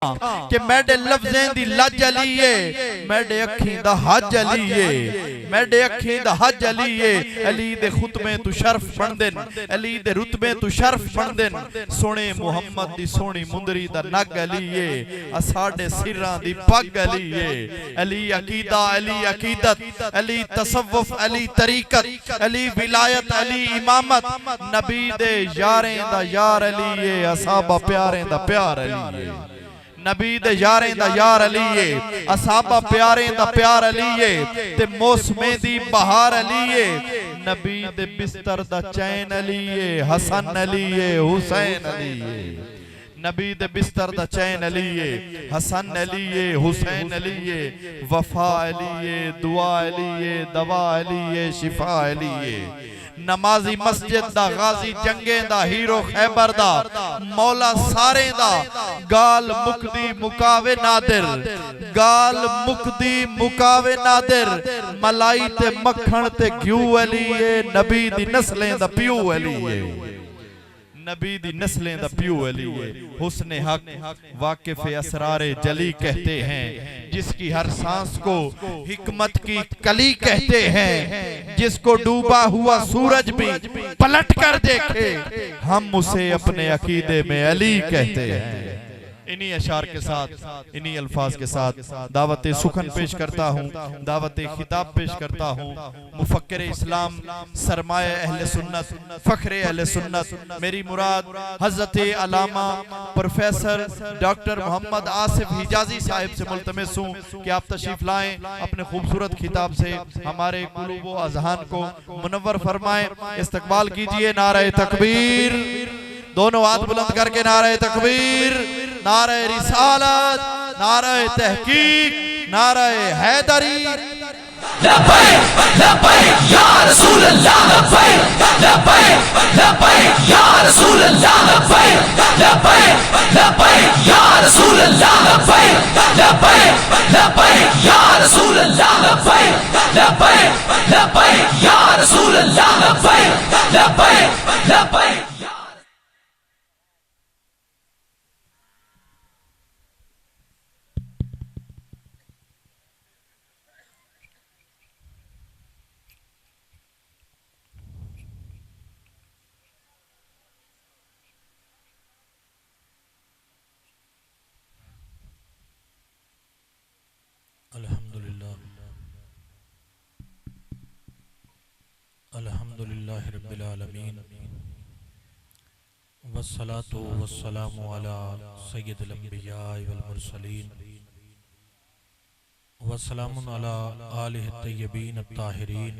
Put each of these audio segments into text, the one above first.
कि मेरे लफ्ज़ें दी लज अलीए मेरे अखीं दा हज अलीए मेरे अखीं दा हज अलीए अली दे खुतबे तू शर्फ बनदे अली दे रुतबे तू शर्फ बनदे सोने मुहम्मद दी सोनी मुंदरी दा नग अलीए साडे सिरां दी पग अलीए अली अकीदा अली अकीदत अली तसव्वुफ अली तरीकत अली विलायत अली इमामत नबी दे यारें दा यार अलीए असहाबा प्यारें दा प्यार अलीए नबी दे यारें दा यार अलीए असहाबा प्यारें दा प्यार अलीए ते मौसमे दी बहार अलीए नबी दे बिस्तर दा चैन अलीए हसन अलीए हुसैन अलीए नबी दे बिस्तर दा चैन अलीए हसन अलीए हुसैन अलीए वफा अलीए दुआ अलीए दवा अलीए शिफा अलीए नमाजी मस्जिद दा गाजी जंगे दा हीरो खैबर दा मौला सारे दा गाल मुकदी मुकावे नादिर गाल मुकदी मुकावे नादिर मलाई ते मक्खन ते घ्यू अलीए नबी दी नस्लें दा प्यू अलीए नबी दी नस्लें दा प्यू अलीए हुस्ने हक वाकिफ असरारे जली कहते हैं जिसकी हर सांस को हिकमत की कली कहते हैं जिसको डूबा हुआ सूरज भी पलट कर देखे हम उसे अपने अकीदे में अली कहते हैं। इन्हीं अशार के साथ इन्हीं अल्फाज के साथ दावत सुखन पेश करता हूँ दावत खिताब पेश करता हूँ मुफक्किर इस्लाम सरमाए अहले सुन्नत फख्रे अहले सुन्नत मेरी मुराद हज़रत अल्लामा प्रोफेसर डॉक्टर मोहम्मद आसिफ हिजाजी साहिब से मुल्तमिस हूँ कि आप तशरीफ लाएं अपने खूबसूरत खिताब से हमारे कुलूब व अज़हान को मुनव्वर फरमाएं। इस्तकबाल कीजिए नारे तकबीर दोनों हाथ बुलंद करके नारे तकबीर नारे रिसालत नारे तहकीक नारे हैदरी लब्बैक लब्बैक या रसूल अल्लाह लब्बैक लब्बैक लब्बैक या रसूल अल्लाह लब्बैक लब्बैक लब्बैक या रसूल अल्लाह लब्बैक लब्बैक लब्बैक या रसूल अल्लाह लब्बैक लब्बैक लब्बैक या रसूल अल्लाह लब्बैक लब्बैक लब्बैक अल्हम्दुलिल्लाह रब्बिल आलमीन वस्सलातु वस्सलामु अला सय्यिदिल अंबिया वल मुरसलीन वस्सलामुन अला आलिहि तय्यबीन अत्ताहिरीन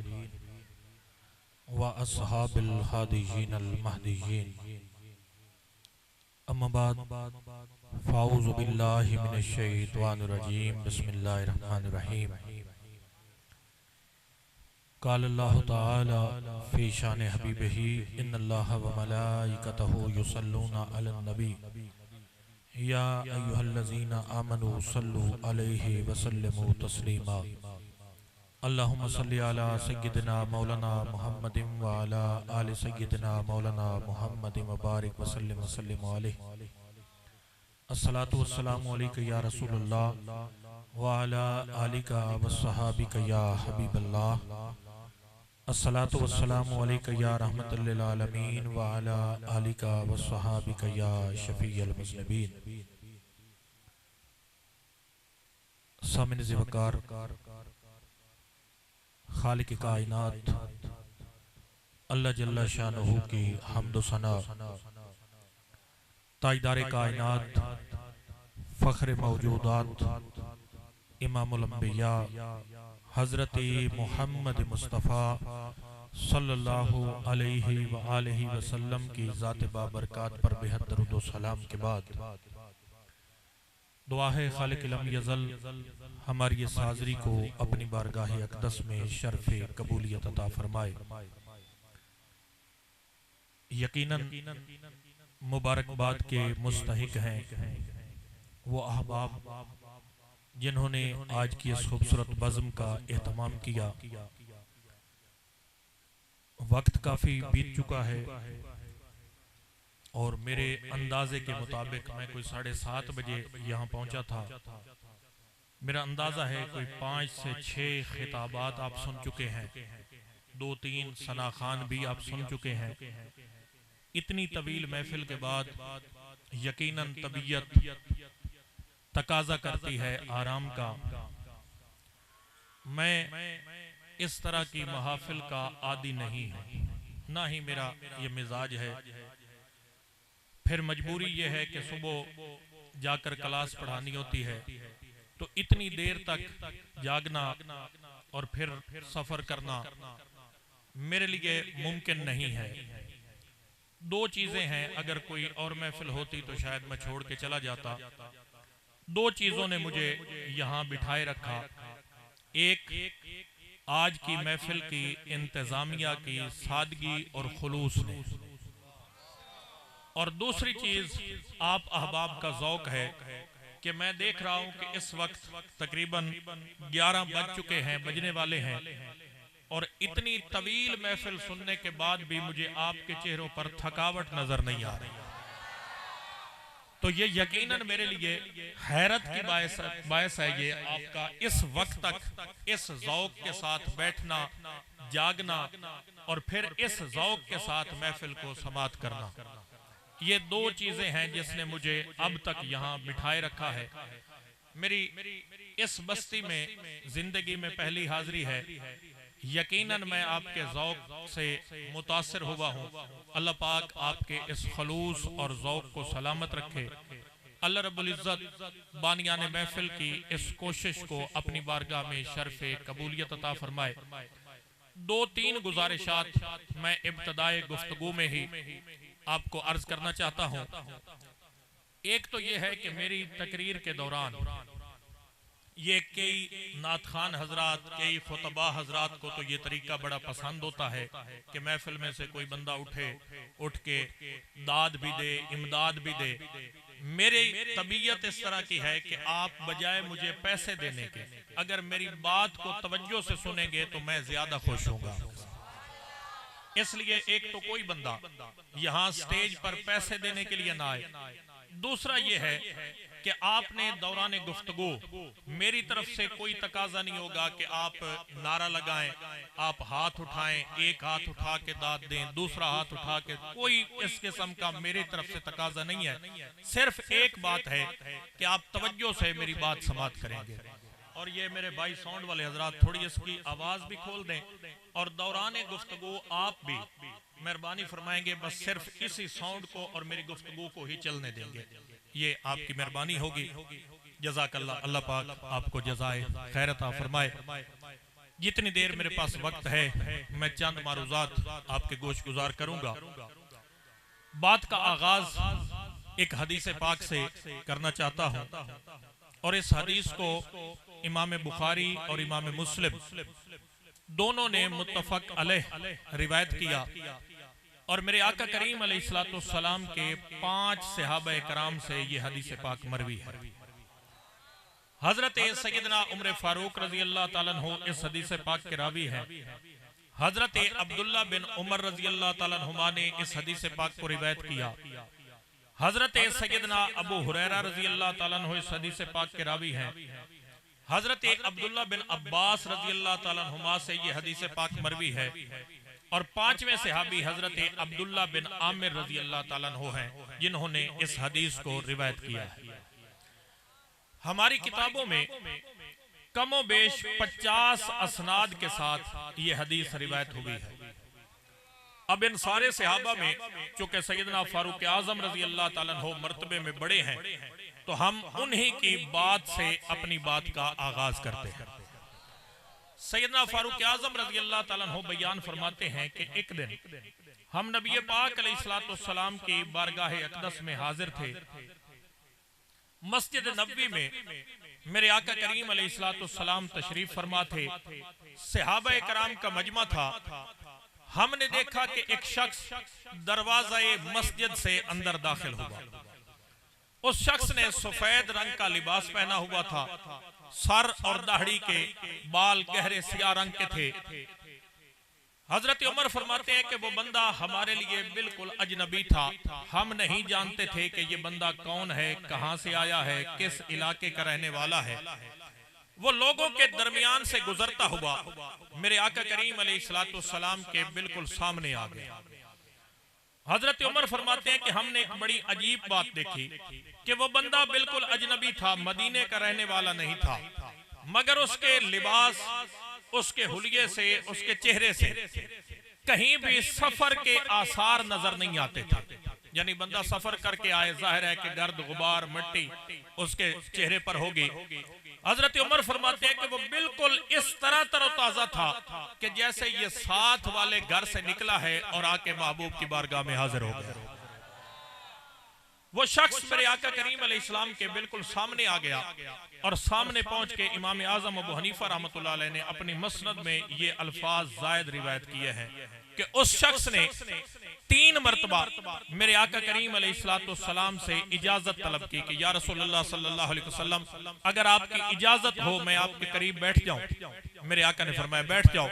व अस्हाबिल हादियीन अल महदियीन अम्मा बाद फ़ाऊज़ु बिल्लाहि मिनश शैतानिर रजीम बिस्मिल्लाहिर रहमानिर रहीम क़ाल अल्लाहु तआला फ़ी शान हबीबिही इन्नल्लाह व मलाइकतहु युसल्लूना अलन नबी या अय्युहल्लज़ीना आमनू सल्लु अलैहि व सल्लिमू तस्लीमा अल्लाहुम्मा सल्लि अला सय्यिदिना मौलाना मुहम्मदिन व अला आलि सय्यिदिना मौलाना मुहम्मदिन व बारिक व सल्लिम अलैहि अस्सलातु वस्सलामु अलैका या रसूलल्लाह व अला आलिका व सहाबिका या हबीबल्लाह अस्सलातु वस्सलामु अलैका या रहमतल लिल आलमीन व अला आलिका व सहाबिका या शफीअल मुज़निबीन। सामिन ज़िवकार खालिक कायनात अल्लाह जल्ला शानुहु की हम्द व सना ताजदार कायनात फ़ख्र मौजूदात इमामुल अंबिया हज़रत मोहम्मद मुस्तफ़ा सल्लल्लाहु अलैहि व आलिहि वसल्लम की ज़ात बाबरकात पर बेहद दरूद व सलाम के बाद दुआ है खालिक लम यज़ल हमारी इस हाज़री को अपनी बारगाह अक़दस में शर्फ़ कबूलियत अता फरमाए। यकीनन मुबारकबाद के मुस्तहिक हैं वो अहबाब जिन्होंने आज की इस खूबसूरत बज़्म का एहतमाम किया। वक्त काफ़ी बीत चुका है और मेरे अंदाजे के मुताबिक मैं कोई 7:30 बजे यहाँ पहुँचा था। मेरा अंदाज़ा है कोई 5 से 6 खिताबात आप सुन चुके हैं, 2-3 सना खान भी आप सुन चुके हैं। इतनी तवील महफिल के बाद यकीनन तबीयत तकाजा करती है आराम का। मैं इस तरह की महाफिल का आदी नहीं हूँ, ना ही मेरा ये मिजाज है। फिर मजबूरी ये है कि सुबह जाकर क्लास पढ़ानी होती है, तो इतनी देर तक जागना और फिर सफर करना मेरे लिए मुमकिन नहीं है। 2 चीजें हैं, अगर कोई और महफिल होती तो शायद मैं छोड़ के चला जाता। 2 चीजों ने मुझे यहाँ बिठाए रखा। एक आज की महफिल की इंतजामिया की सादगी और खुलूस ने, और दूसरी चीज आप अहबाब का ज़ौक है कि मैं देख रहा हूं कि इस वक्त तकरीबन 11 बज चुके हैं, बजने वाले हैं, और इतनी तवील महफिल सुनने के बाद भी मुझे आपके चेहरों पर थकावट नजर नहीं आ रही। तो ये यकीनन मेरे लिए हैरत की बायस है ये आपका इस वक्त तक इस ज़ौक के साथ बैठना, जागना और फिर इस ज़ौक के साथ महफिल को समात करना। ये 2 चीजें हैं जिसने मुझे अब तक यहाँ बिठाए रखा है। मेरी इस बस्ती में जिंदगी में पहली हाजिरी है। यकीनन मैं आपके ज़ौक से मुतासिर हुआ हूँ। अल्लाह पाक आपके इस खलूस और ज़ौक को सलामत रखे। अल्लाह रब्बुल इज़्ज़त बानियाने महफिल की इस कोशिश को अपनी बारगाह में शर्फ़े कबूलियत अता फरमाए। 2-3 गुजारिशात मैं इब्तदाए गुफ्तगू में ही आपको अर्ज करना चाहता हूँ। एक तो ये है कि मेरी तकरीर के दौरान ये कई नात खान हजरात, कई खुतबा हजरात को तो ये तरीका बड़ा पसंद होता है कि महफिल में से कोई बंदा उठ के दाद भी दे, इमदाद भी दे। मेरी तबीयत इस तरह की है कि आप बजाय मुझे पैसे देने के अगर मेरी बात को तवज्जो से सुनेंगे तो मैं ज्यादा खुश होऊंगा। इसलिए एक तो कोई बंदा यहाँ स्टेज पर पैसे देने के लिए ना आए। दूसरा ये है कि आपने दौरान गुफ्तगू मेरी तरफ से कोई तकाजा नहीं होगा कि आप नारा लगाएं, आप हाथ उठाएं, एक हाथ उठा के दाद दें, दूसरा हाथ उठा के, कोई इस किस्म का मेरी तरफ से तकाजा नहीं है। सिर्फ एक बात है कि आप तवज्जो से मेरी बात समात करेंगे। और ये मेरे भाई साउंड वाले हजरात थोड़ी इसकी आवाज भी खोल दें, और दौरान गुफ्तगू आप भी मेहरबानी फरमाएंगे बस सिर्फ इसी साउंड को और मेरी गुफ्तगू को ही चलने देंगे। ये आपकी मेहरबानी होगी। जज़ाकल्लाह, अल्लाह पाक आपको जज़ाए खैर अता फरमाए। जितनी देर मेरे पास वक्त है मैं चंद मारूज़ात आपके गोश गुजार करूंगा। बात का आगाज एक हदीस पाक से करना चाहता हूं, और इस हदीस को इमाम बुखारी और इमाम मुस्लिम दोनों ने मुत्तफक अलैह रिवायत किया, और मेरे आका करीम अलैहिस्सलाम के 5 सहाबा कराम से ये हदीस पाक मरवी है। हजरत सैयदना उमर फारूक रजी अल्लाह ताला अन्हु इस हदीस पाक के रावी हैं। हजरत अब्दुल्ला बिन उमर रजी अल्लाह ताला अन्हुमा ने इस हदीस पाक को रिवायत किया। हजरत सैयदना अबू हुरैरा रजी अल्लाह ताला अन्हु इस हदीस पाक के रावी हैं। हजरत अब्दुल्ला बिन अब्बास रजी अल्लाह ताला अन्हुमा से ये हदीस पाक मरवी है, और 5वें सहाबी हजरत अब्दुल्ला बिन आमिर रजी अल्लाह ताला अन्हु हैं जिन्होंने इस हदीस को रिवायत किया है। हमारी किताबों में कमो बेश 50 असनाद के साथ ये हदीस रिवायत हुई है। अब इन सारे सहाबा में चूंकि सैयदना फारूक आजम रजी अल्लाह ताला अन्हु मर्तबे में बड़े हैं, तो हम उन्हीं की बात से अपनी बात का आगाज करते हैं। सैयदना फारूक आजम रजी अल्लाह ताला अन्हु बयान फरमाते हैं कि एक दिन हम नबी पाक अलैहिस्सलाम की बारगाह अक़दस में हाजिर थे। मस्जिद नबवी में मेरे आका करीम अलैहिस्सलाम तशरीफ फरमा थे। सहाबा कराम का मजमा था। हमने देखा कि एक शख्स दरवाज़े मस्जिद से अंदर दाखिल हुआ। उस शख्स ने सफेद रंग का लिबास पहना हुआ था, सर और दाढ़ी के बाल गहरे सियाह रंग के थे। हजरत उमर फरमाते हैं कि वो बंदा हमारे लिए बिल्कुल अजनबी था, हम नहीं जानते थे कि ये बंदा कौन है, कहां से आया है, किस इलाके का रहने वाला है। वो लोगों के दरमियान से गुजरता हुआ मेरे आका करीम अलैहिस्सलाम के बिल्कुल सामने आ गया। हजरत उमर फरमाते हैं कि हमने एक बड़ी अजीब बात देखी कि वो बंदा बिल्कुल अजनबी था, मदीने का रहने वाला नहीं था, मगर उसके लिबास, उसके हुलिये से, उसके चेहरे से कहीं भी सफर के आसार नजर नहीं आते थे। यानी बंदा सफर करके आए, जाहिर है कि गर्द गुबार मिट्टी उसके चेहरे पर होगी। हजरत उमर फरमाते हैं कि वो बिल्कुल इस तरह तरोताजा था कि जैसे ये साथ वाले घर से निकला है और आके महबूब की बारगाह में हाजिर हो गया। वो शख्स मेरे आका करीम अलैहिस्सलाम के बिल्कुल सामने आ गया और सामने पहुंच के इमाम आजम अबू हनीफा रहमतुल्लाह अलैह ने अपनी मसनद में ये अल्फाज जायद रिवायत किए हैं कि उस शख्स ने 3 मरतबा मेरे आका करीम अलैहिस्सलाम से इजाजत तलब की कि या रसूलुल्लाह सल्लल्लाहु अलैहि वसल्लम, अगर आपकी इजाजत हो मैं आपके करीब बैठ जाऊं। मेरे आका ने फरमाया बैठ जाओ।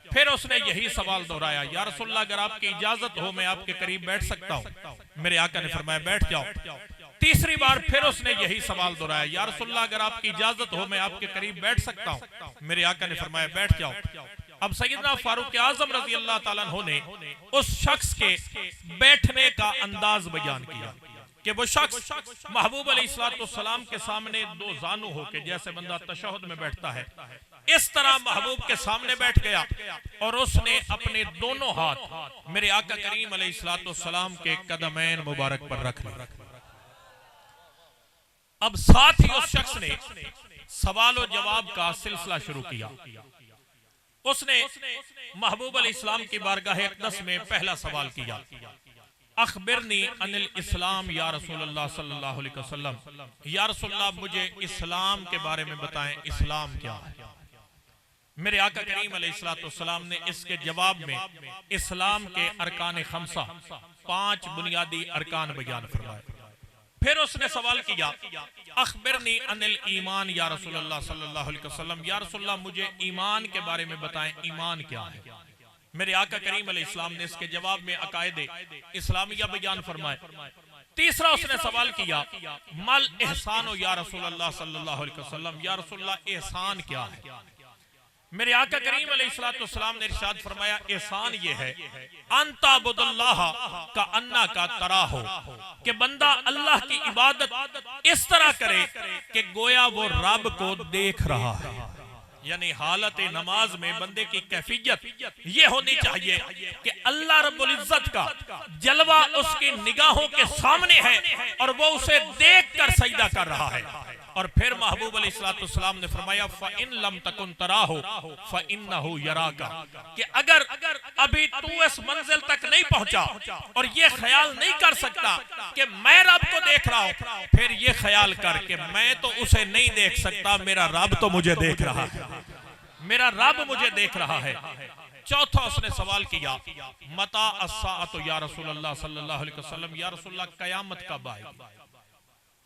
फिर उसने यही सवाल दोहराया, या रसूलुल्लाह अगर आपकी इजाजत हो मैं आपके करीब बैठ सकता हूं। मेरे आका ने फरमाया बैठ जाओ। तीसरी बार फिर उसने यही सवाल दोहराया, या रसूलुल्लाह अगर आपकी इजाजत हो मैं आपके करीब बैठ सकता हूं। मेरे आका ने फरमाया बैठ जाओ। अब सैयदना फारूक आजम रजी अल्लाह ताला अन्हु ने उस शख्स के बैठने का अंदाज बयान किया कि वो शख्स महबूब अलैहिस्सलाम के सामने 2 जानू होके, जैसे बंदा तशहुद में बैठता है, इस तरह महबूब के सामने बैठ गया और उसने अपने दोनों हाथ मेरे आका करीम अलैहिस्सलाम के कदमैन मुबारक पर रख लिया। अब साथ ही उस शख्स ने सवाल और जवाब का सिलसिला शुरू किया। उसने महबूब अलैहिस्सलाम की बारगाह अक़दस में पहला सवाल किया, अखबिरनी अनिल इस्लाम या रसूलुल्लाह सल्लल्लाहु अलैहि वसल्लम, या रसूलुल्लाह मुझे इस्लाम के बारे में बताएं, इस्लाम क्या है। मेरे आका करीम अलैहिस्सलाम ने इसके जवाब में इस्लाम के अरकान खमसा, 5 बुनियादी अरकान बयान फरमाए। फिर उसने सवाल किया, अखबिरनी अनिल ईमान या रसूलुल्लाह सल्लल्लाहु अलैहि वसल्लम, या रसूलुल्लाह मुझे ईमान के बारे में बताएं, ईमान क्या है। मेरे आका करीम अलैहिस्सलाम ने इसके जवाब में अकायदे इस्लामिया बयान फरमाए। तीसरा उसने सवाल किया, मल एहसान या रसूलुल्लाह सल्लल्लाहु अलैहि वसल्लम, या रसूलुल्लाह एहसान क्या है। मेरे आका करीम अलैहिस्सलाम ने इरशाद फरमाया, एहसान ये है अंताबुदुल्लाह का अन्ना का तरा हो, कि बंदा अल्लाह की इबादत इस तरह करे कि गोया वो रब को देख रहा है। यानी हालत नमाज में बंदे की कैफियत ये होनी चाहिए कि अल्लाह रब्बुल इज्जत का जलवा उसकी निगाहों के सामने है और वो उसे देख कर सजदा कर रहा है। और फिर महबूब अलैहिस्सलाम ने फरमाया, फ़इन लम तकुन तराहु फ़इन्नहु यराका, कि अगर अभी तू इस मंजिल तक नहीं पहुंचा और ये ख्याल नहीं कर सकता कि मैं रब को देख रहा हूं, फिर ये ख्याल कर कि मैं तो उसे नहीं देख सकता, मेरा रब तो मुझे देख रहा है, मेरा रब मुझे देख रहा है। चौथा उसने सवाल किया, मता अस्साअतु या रसूलुल्लाह सल्लल्लाहु अलैहि वसल्लम, या रसूलुल्लाह कयामत कब आएगी।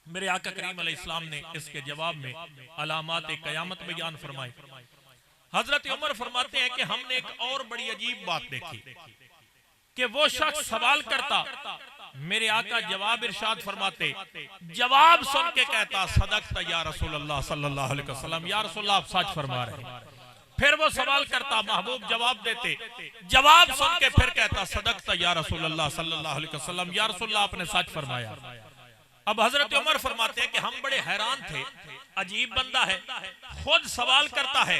मेरे आका करीम अलैहिस्सलाम ने इसके जवाब में अलामात कयामत बयान फरमाई। हजरत उमर फरमाते हैं कि हमने एक और बड़ी अजीब बात देखी कि वो शख्स सवाल करता, मेरे आका जवाब इरशाद फरमाते, जवाब सुन के कहता, सदक़त या रसूलुल्लाह सल्लल्लाहु अलैहि वसल्लम, या रसूलुल्लाह आप सच फरमा रहे हैं। फिर वो सवाल करता, महबूब जवाब देते, जवाब सुन के फिर कहता, सदक़त या रसूलुल्लाह सल्लल्लाहु अलैहि वसल्लम, या रसूलुल्लाह आपने सच फरमाया। अब हजरत उमर फरमाते हैं कि हम बड़े हैरान थे, अजीब बंदा है, खुद सवाल करता है,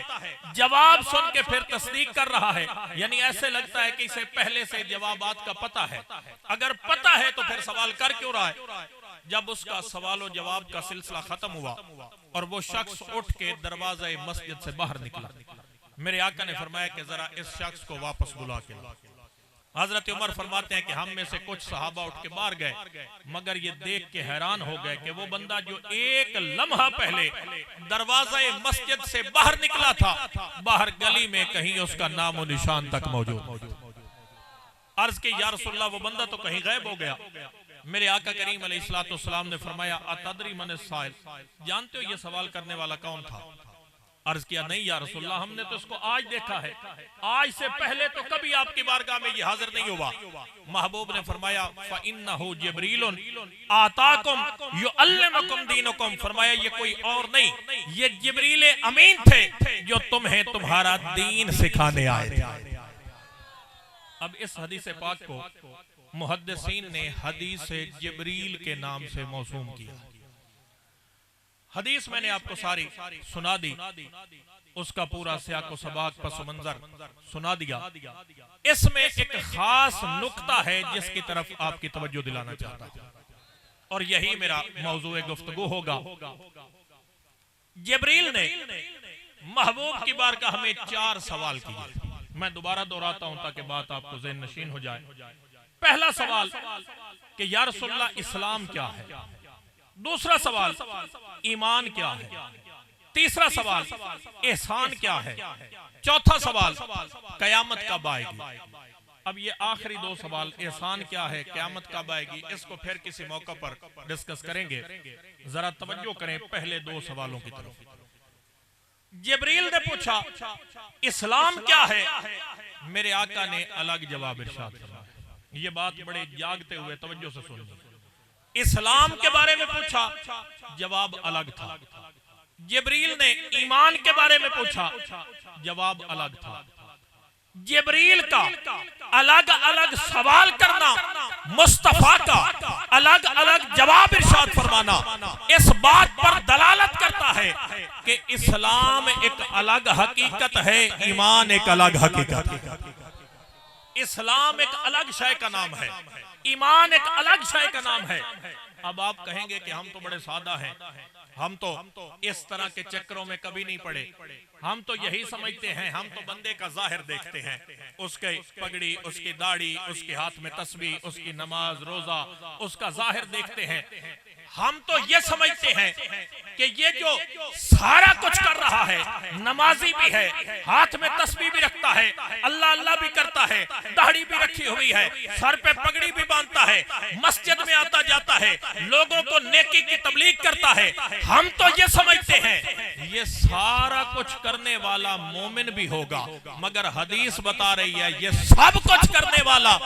जवाब सुन के फिर तस्दीक कर रहा है। यानी ऐसे लगता है कि इसे पहले से जवाबात का पता है, अगर पता है तो फिर सवाल कर क्यों रहा है। जब उसका सवाल और जवाब का सिलसिला खत्म हुआ और वो शख्स उठ के दरवाजे मस्जिद से बाहर निकला, मेरे आका ने फरमाया कि जरा इस शख्स को वापस बुला के ला। हजरत उमर फरमाते हैं कि हम में से कुछ सहाबा उठ के बाहर गए, मगर ये देख के हैरान हो गए कि वो बंदा जो एक लम्हा पहले दरवाजे मस्जिद से बाहर निकला था, बाहर गली में कहीं उसका नामो निशान तक मौजूद। अर्ज की या रसूलल्लाह वो बंदा तो कहीं गायब हो गया। मेरे आका करीम अलैहिस्सलाम ने फरमाया, अतदरी मन साइल, जानते हो ये सवाल करने वाला कौन था। अर्ज किया नहीं या रसूलल्लाह, हमने तो इसको आज देखा है, आज से पहले तो कभी आपकी बारगाह में ये हाजिर नहीं हुआ। महबूब ने फरमाया फ़इन्नहु जिब्रीलुन आताकुम युअल्लिमुकुम दीनुकुम, फरमाया ये कोई और नहीं, ये जिब्रील अमीन थे जो तुम्हें तुम्हारा दीन सिखाने आए थे। अब इस हदीस पाक को मुहद्दिसीन ने हदीस जिब्रील के नाम से मौसूम किया। हदीस मैंने आपको सारी सुना दी, उसका पूरा सियाको सबाक पस मंजर सुना दिया। इसमें एक खास नुक्ता है जिसकी तरफ आपकी तवज्जो दिलाना चाहता हूं, और यही मेरा मौजूए गुफ्तगू होगा। जिब्रील ने महबूब की बारगाह में 4 सवाल किए। मैं दोबारा दोहराता हूं ताकि बात आपको ज़हन नशीन हो जाए। पहला सवाल कि या रसूलल्लाह इस्लाम क्या है, दूसरा सवाल ईमान क्या है, तीसरा सवाल एहसान क्या है, चौथा सवाल कयामत कब आएगी। अब ये आखिरी 2 सवाल एहसान क्या है, कयामत कब आएगी, इसको फिर किसी मौका पर डिस्कस करेंगे। जरा तवज्जो करें पहले 2 सवालों की तरफ। जिब्रील ने पूछा इस्लाम क्या है, मेरे आका ने अलग जवाब इरशाद फरमाया। ये बात बड़े जागते हुए तवज्जो से सुनिए। इस्लाम के बारे में पूछा, जवाब अलग था। जिब्रील ने ईमान के बारे में पूछा, जवाब अलग था। जिब्रील का अलग अलग सवाल करना, मुस्तफा का अलग अलग जवाब इरशाद फरमाना, इस बात पर दलालत करता है कि इस्लाम एक अलग हकीकत है, ईमान एक अलग हकीकत है। इस्लाम एक अलग शय का नाम है, ईमान एक अलग शय का नाम है। अब आप कहेंगे कि हम तो बड़े सादा हैं, हम तो इस तरह के चक्करों में कभी नहीं पड़े, हम तो यही समझते हैं, हम तो बंदे का जाहिर देखते हैं, उसके पगड़ी, उसकी दाढ़ी, उसके हाथ में तस्बीह, उसकी नमाज रोजा, उसका जाहिर देखते हैं। हम तो ये समझते हैं कि ये जो सारा कुछ कर रहा है, नमाजी भी है, हाथ में तस्बीह भी रखता है, अल्लाह अल्लाह भी करता है, दाढ़ी भी रखी हुई है, सर पे पगड़ी भी बांधता है, मस्जिद में आता जाता है, लोगों को नेकी की तबलीग करता है। हम तो ये समझते हैं ये सारा कुछ करने वाला मोमिन भी होगा, मगर हदीस बता रही है ये सब कुछ करने वाला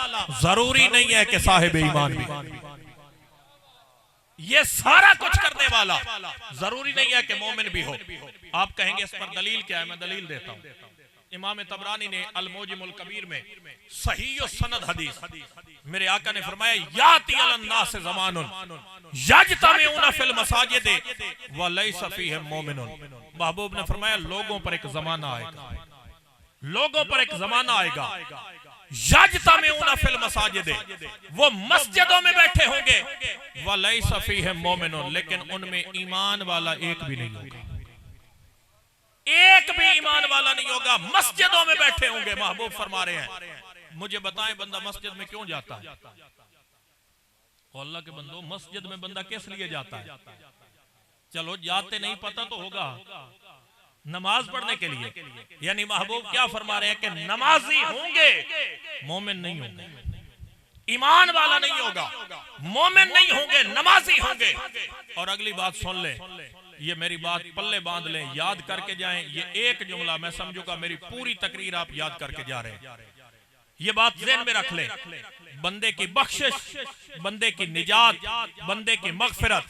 जरूरी नहीं है कि साहिब ईमान भी। ये सारा कुछ करने वाला जरूरी नहीं है कि मोमिन भी हो। आप कहेंगे इस पर दलील क्या है, मैं दलील देता हूं। इमाम तबरानी ने अल-मुजमुल कबीर में सही सनद हदीस, मेरे आका ने फरमाया याती अलन्नास ज़मानुन यजतमिऊना फिल मसाजिद व लैसा फीहिम मुमिनुन। महबूब ने फरमाया लोगों पर एक जमाना आएगा, लोगों पर एक जमाना आएगा, यजतमिऊना फिल मसाजिद, वो मस्जिदों में बैठे होंगे, व लैसा फीहिम मुमिनुन, लेकिन उनमें ईमान वाला एक भी नहीं होगा, एक भी ईमान वाला नहीं होगा, मस्जिदों में बैठे होंगे। महबूब फरमा रहे हैं मुझे बताएं बंदा मस्जिद में क्यों जाता है? अल्लाह के बंदो, मस्जिद में बंदा किस लिए जाता है? चलो जाते नहीं पता तो होगा, नमाज पढ़ने के लिए। यानी महबूब क्या फरमा रहे हैं कि नमाजी होंगे, मोमिन नहीं होंगे, ईमान वाला नहीं होगा, मोमिन नहीं होंगे, नमाजी होंगे। और अगली बात सुन ले, ये मेरी बात पल्ले बांध लें, याद करके जाएं। ये एक जुमला मैं समझूंगा मेरी पूरी तकरीर आप याद करके जा रहे हैं। ये बात ज़हन में रख लें, बंदे की बख्शिश, बंदे की निजात, बंदे की मगफिरत,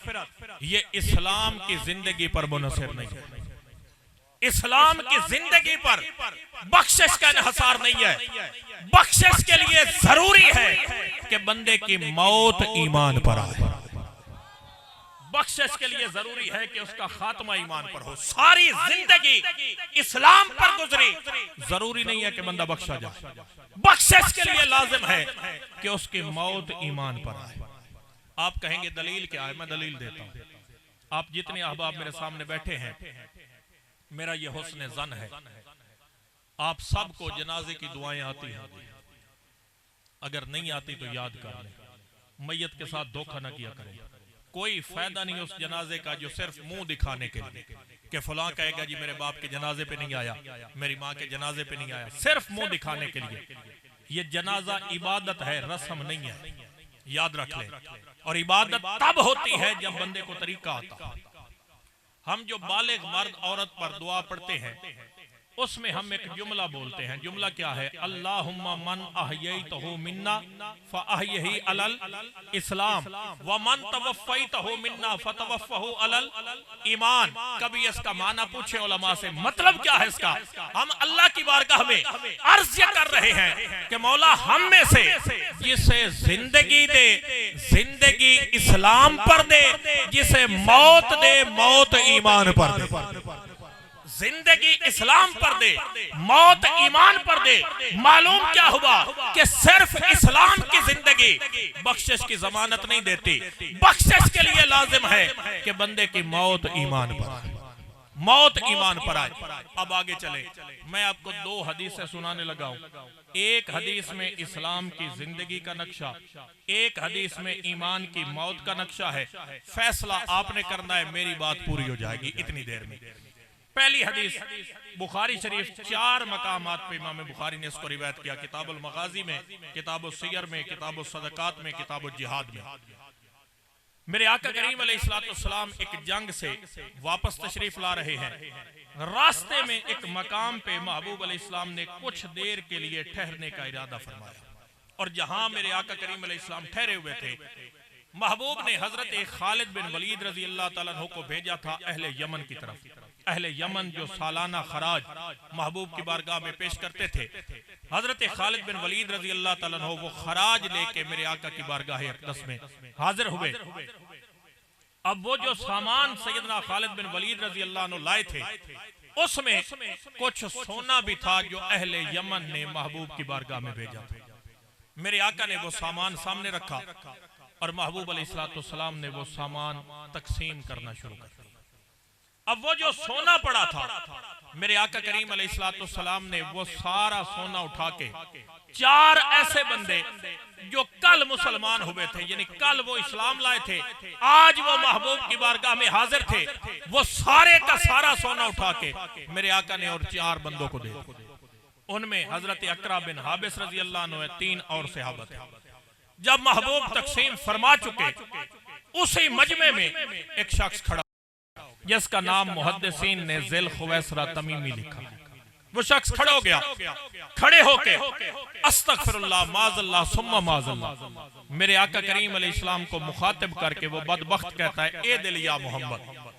ये इस्लाम की जिंदगी पर मुनहसर नहीं है। इस्लाम की जिंदगी पर बख्शिश का इन्हिसार नहीं है। बख्शिश के लिए जरूरी है कि बंदे की मौत ईमान पर आए। बख्शिश के लिए जरूरी है कि उसका खात्मा ईमान पर हो, सारी जिंदगी इस्लाम पर गुजरी, जरूरी नहीं है कि बंदा बख्शा जाए। बख्शिश के लिए लाजिम है कि उसकी मौत ईमान पर आए। आप कहेंगे दलील क्या है? मैं दलील देता हूं। आप जितने अहबाब मेरे सामने बैठे हैं, मेरा ये हुस्न ज़न है, आप सबको जनाजे की दुआएं आती हैं। अगर नहीं आती तो याद कर लें, मैयत के साथ धोखा न किया करें। कोई फायदा नहीं उस जनाजे का जो सिर्फ मुंह दिखाने के लिए कि फलां कहेगा जी मेरे बाप के जनाजे पे नहीं आया, मेरी माँ के जनाजे पे नहीं आया, सिर्फ मुंह दिखाने के लिए। ये जनाजा इबादत है, रस्म नहीं है, याद रख लें। और इबादत तब होती है जब बंदे को तरीका आता। हम जो बालिग मर्द औरत पर दुआ पढ़ते हैं उसमें हम एक जुमला बोलते हैं। जुमला क्या है? अल्लाहुम्मा मन अहयैतहु मिन्ना फअहयही अलल इस्लाम व मन तवफ़्फ़ैतहु मिन्ना फतवफ़्फ़हु अलल ईमान। कभी इसका माना पूछे उलमा से, मतलब क्या है इसका? हम अल्लाह की बारगाह में अर्ज़ कर रहे हैं कि मौला हम में से जिसे जिंदगी दे, जिंदगी इस्लाम पर दे, जिसे मौत दे, मौत ईमान पर दे। जिंदगी इस्लाम पर दे, मौत ईमान पर दे। मालूम क्या हुआ कि सिर्फ इस्लाम की जिंदगी बख्शिश की जमानत नहीं देती। बख्शिश के लिए लाजिम है कि बंदे की मौत ईमान पर आए, मौत ईमान पर आए। अब आगे चले, मैं आपको दो हदीसें सुनाने लगा हूं। एक हदीस में इस्लाम की जिंदगी का नक्शा, एक हदीस में ईमान की मौत का नक्शा है। फैसला आपने करना है, मेरी बात पूरी हो जाएगी इतनी देर में। पहली हदीस बुखारी शरीफ 4 मकामात पे इमाम बुखारी ने इसको रिवायत किया। किताबुल मगाजी में, किताबुल सियर में, किताबुल सदकात में, किताबुल जिहाद में। मेरे आका करीम अलैहिस्सलाम एक जंग से वापस तशरीफ ला रहे हैं। रास्ते में एक मकाम पे महबूब अलैहिस्सलाम ने कुछ देर के लिए ठहरने का इरादा फरमाया, और जहां मेरे आका करीम अलैहिस्सलाम ठहरे हुए थे, महबूब ने हजरत खालिद बिन वलीद रजी अल्लाह ताला अन्हु को भेजा था अहले यमन की तरफ। अहले यमन जो सालाना खराज महबूब की बारगाह में पेश करते थे, हजरत खालिद बिन वलीद रजी अल्लाह ताला अन्हु वो खराज लेके मेरे आका की बारगाह अक़दस में हाजिर हुए। अब वो जो सामान सैयदना खालिद बिन वलीद रजी अल्लाह अन्हु लाए थे, उसमें कुछ सोना भी था जो अहले यमन ने महबूब की बारगाह में भेजा था। मेरे आका ने वो सामान सामने रखा और महबूब अलैहिस्सलाम ने वो सामान तकसीम करना शुरू कर दिया। अब वो जो सोना पड़ा था, मेरे आका करीम अलैहिस्सलाम ने वो सारा सोना उठा के 4 ऐसे बंदे जो कल मुसलमान हुए थे, यानी कल वो इस्लाम लाए थे, आज वो महबूब की बारगाह में हाजिर थे, वो सारे का सारा सोना उठा के मेरे आका ने और 4 बंदों को दे दिया। उनमें हजरत अकरा बिन हाबिस रजी अल्लाह अन्हु 3 और सहाबा थे। जब महबूब तकसीम फरमा चुके, उसी मजमे में एक शख्स खड़ा जिसका नाम मुहद्दिसीन ने ज़िल खुवैसरा तमीमी लिखा। वो शख्स खड़ा हो गया, खड़े होके अस्तगफिरुल्लाह माज़ल्लाह सुम्मा माज़ल्लाह मेरे आका करीम अलैहिस्सलाम को मुखातिब करके वो बदबख्त कहता है, ए दिल या मोहम्मद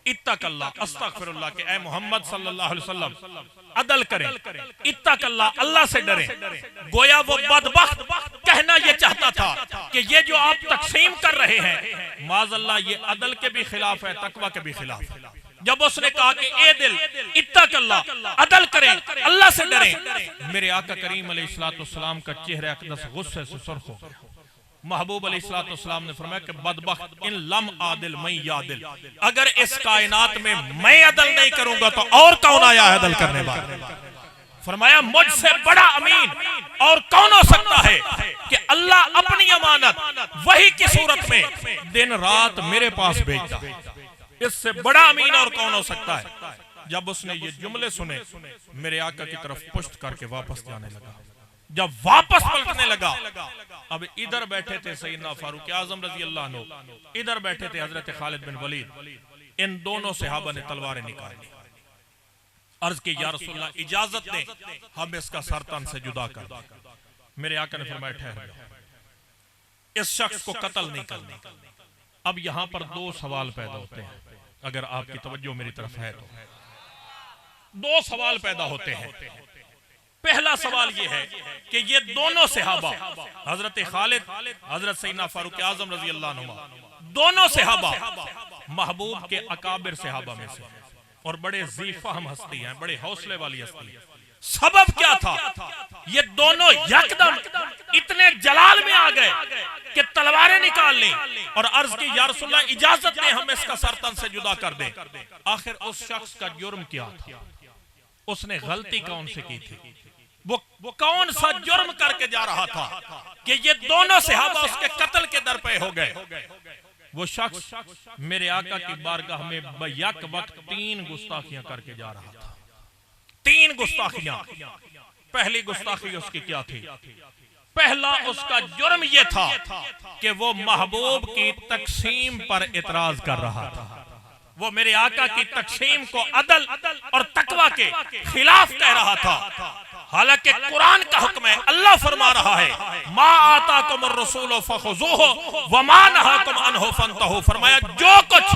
इत्तक़ल्लाह, अस्तगफिरुल्लाह के ए मोहम्मद सल्लल्लाहु अलैहि वसल्लम अदल करें, इत्तक़ल्लाह अल्लाह से डरें। गोया वो बदबख्त कहना ये चाहता था कि ये जो आप तकसीम कर रहे हैं माज़ल्लाह ये अदल के भी खिलाफ है, तकवा के भी खिलाफ है। जब उसने कहा कि ए दिल इत्तक़ल्लाह अदल करें, अल्लाह से डरें, मेरे आका करीम अलैहिस्सलाम का चेहरा अक़दस गुस्से से सुर्ख हो गया। महबूब अलैहिस्सलाम ने फरमाया कि बदबख्त इन लम आदिल मैं यादिल, अगर इस कायनात में मैं अदल नहीं करूंगा तो और कौन आया है अदल करने वाला? फरमाया मुझसे बड़ा अमीन और कौन हो सकता है कि अल्लाह अपनी अमानत वही की सूरत में दिन रात मेरे पास भेजता है। इससे बड़ा अमीन और कौन हो सकता है? जब उसने ये जुमले सुने, मेरे आका की तरफ पुश्त करके वापस जाने लगा। जब वापस पलटने लगा, अब इधर बैठे थे सैयदना फारूक आजम रजी अल्लाह अन्हु, इधर बैठे थे हजरत खालिद बिन वलीद। इन दोनों सहाबा ने तलवारें निकाली, अर्ज की या रसूलल्लाह इजाजत दें, हम इसका सर तन से जुदा कर दें। मेरे आका ने फरमाया ठहर जाओ, इस शख्स को कत्ल नहीं करना। अब यहां पर 2 सवाल पैदा होते हैं, अगर आपकी तवज्जो मेरी तरफ है तो 2 सवाल पैदा होते हैं। पहला सवाल यह है कि ये दोनों सहाबा हजरत खालिद, हजरत सैयदना फारूक आजम रजी अल्लाह अन्हुमा, दोनों सहाबा महबूब के अकाबिर सहाबा में से और बड़े ज़ीफ़हम हस्ती हैं, बड़े हौसले वाली हस्ती हैं। सबब क्या था? ये दोनों यकदम इतने जलाल में आ गए कि तलवारें निकाल ली और अर्ज की या रसूलल्लाह इजाजत दें, हम इसका सर तन से जुदा कर दें। आखिर उस शख्स का जुर्म क्या था? उसने गलती कौन से की थी? वो कौन सा जुर्म करके जा रहा था कि ये दोनों सहाबा उसके कत्ल के दर पे हो गए? वो शख्स मेरे आका की बारगाह में बैक वक्त 3 गुस्ताखियां करके जा रहा था। 3 गुस्ताखियां। पहली गुस्ताखी उसकी क्या थी? पहला उसका जुर्म यह था कि वो महबूब की तकसीम पर इतराज कर रहा था। वो मेरे आका की तकसीम को अदल और तकवा के खिलाफ कह रहा था। हालांकि कुरान का हुक्म है, अल्लाह फरमा रहा है मा आताकुम रसूल फखुज़ूहु व मा नहाकुम अन्हु फंतहू। फरमाया जो कुछ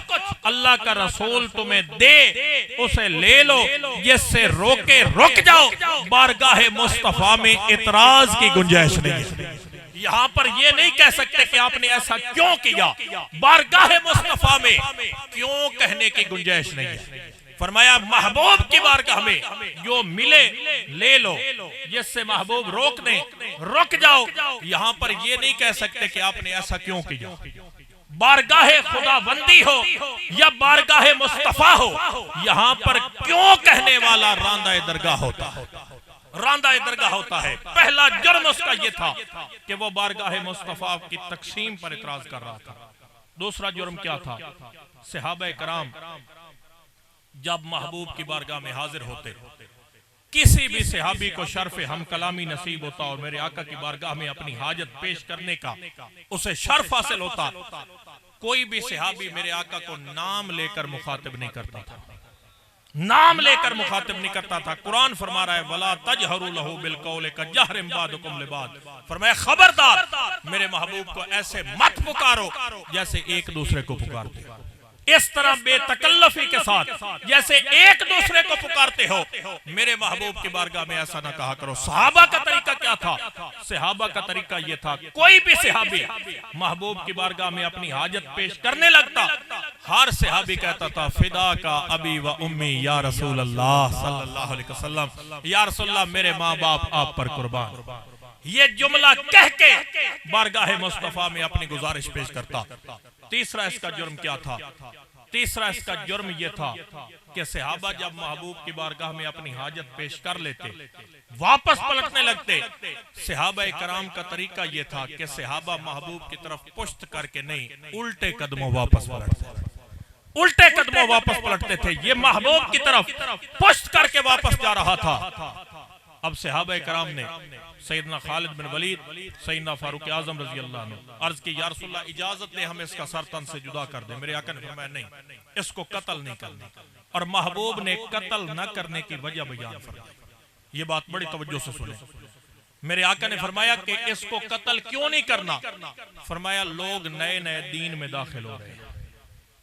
अल्लाह का रसूल तुम्हें दे उसे ले लो, जिससे रोके रुक जाओ। बारगाह मुस्तफा में इतराज की गुंजाइश नहीं है। यहां पर यह नहीं कह सकते कि आपने ऐसा क्यों किया, बारगाह मुस्तफा में क्यों कहने की गुंजाइश नहीं है। फरमाया महबूब की बारगाह में जो मिले ले लो, जिससे महबूब रोक दे रुक जाओ। यहां पर यह नहीं कह सकते कि आपने ऐसा क्यों किया। बारगाह खुदाबंदी हो या बारगाह मुस्तफा हो, यहां पर क्यों कहने वाला रांदा दरगाह होता है, रांदा दरगाह होता है। पहला जुर्म उसका यह था कि वो बारगाह मुस्तफा की तकसीम पर इतराज कर रहा था। दूसरा जुर्म क्या था, सहाबा कराम जब महबूब की बारगाह में हाजिर होते, किसी भी सहाबी को शर्फ हम कलामी नसीब होता और मेरे आका की बारगाह में अपनी हाजत पेश करने का उसे शर्फ हासिल होता, कोई भी सहाबी मेरे आका को नाम लेकर मुखातिब नहीं करता था, नाम लेकर मुखातिब नहीं करता था। कुरान फरमा रहा है वला तजहरू लहू बिल कौल कजहर बादुकुम लिबाद। फरमाया खबरदार मेरे महबूब को ऐसे मत पुकारो जैसे एक दूसरे को पुकारते हो, इस तरह बेतकल्लफी के साथ जैसे एक दूसरे को पुकारते हो, मेरे महबूब की बारगाह में ऐसा ना कहा करो। सहाबा का तरीका क्या था, सहाबा का तरीका यह था कोई भी सहाबी महबूब की बारगाह में अपनी हाजत पेश करने लगता, हर सहाबी कहता था फिदा का अबी व उम्मी या रसूल अल्लाह सल्लल्लाहु अलैहि वसल्लम, या रसूल अल्लाह मेरे माँ बाप आप पर कुर्बान। ये जुमला कह के बारगाह मुस्तफा में अपनी गुजारिश पेश करता। तीसरा इसका जुर्म क्या था, तीसरा इसका जुर्म यह था कि सहाबा जब महबूब की बारगाह में अपनी हाजत पेश कर लेते वापस पलटने लगते। सहाबा कराम का तरीका यह था कि सहाबा महबूब की तरफ पुश्त करके नहीं, उल्टे कदमों वापस पलटते, उल्टे कदमों वापस पलटते थे। ये महबूब की तरफ पुश्त करके वापस जा रहा था। अब सहाबा कराम ने सैयदना खालिद बिन वलीद, सैयदना फारूक आजम रजी अल्लाह अन्हु अर्ज की या रसूल अल्लाह इजाजत दे, हमें इसका सर तन से जुदा कर दे। मेरे आका ने फरमाया नहीं, इसको कत्ल नहीं करना। और महबूब ने कत्ल न करने की वजह बयान फरमाई। ये बात बड़ी तवज्जो से सुने। मेरे आका ने फरमाया कि इसको कत्ल क्यों नहीं करना, फरमाया लोग नए नए दीन में दाखिल हो रहे हैं,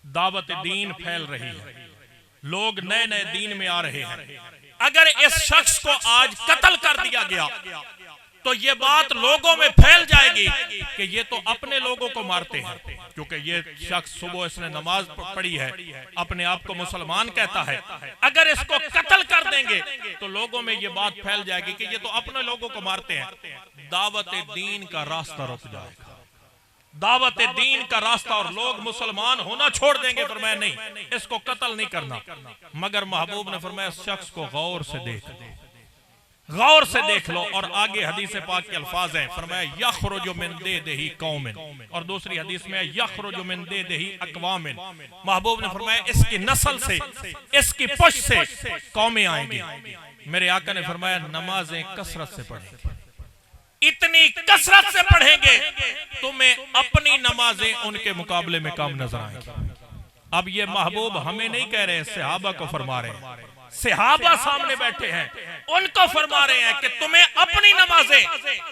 दावत दीन फैल रही है, लोग नए नए दीन में आ रहे हैं। अगर इस शख्स को आज कत्ल कर दिया गया तो ये बात लोगों में फैल जाएगी कि ये तो अपने लोगों को मारते हैं, क्योंकि ये शख्स सुबह इसने नमाज पढ़ी है, अपने आप को मुसलमान कहता है। अगर इसको कत्ल कर देंगे तो लोगों में ये बात फैल जाएगी कि ये तो अपने लोगों को मारते हैं, दावत दीन का रास्ता रुक जाएगा, दावत दीन का रास्ता, और लोग मुसलमान होना छोड़ देंगे। फरमाया नहीं, इसको कत्ल नहीं करना। मगर महबूब ने फरमाया शख्स को गौर से देख, गौर से देख लो। और आगे हदीस पाक के अल्फाज हैं, फरमाया यखरुजु मिन देही कौमिन, और दूसरी हदीस में यखरुजु मिन देही अक़वामिन। महबूब ने फरमाया इसकी नस्ल से, इसकी पुश्त से कौमें आएंगी। मेरे आका ने फरमाया नमाजें कसरत से पढ़ेंगे, इतनी कसरत से पढ़ेंगे तुम्हें अपनी नमाजें उनके मुकाबले में कम नजर आएंगी। अब ये महबूब हमें नहीं कह रहे, सहाबा को फरमा रहे हैं। सहाबा सामने बैठे हैं, उनको फरमा रहे हैं कि तुम्हें अपनी नमाजें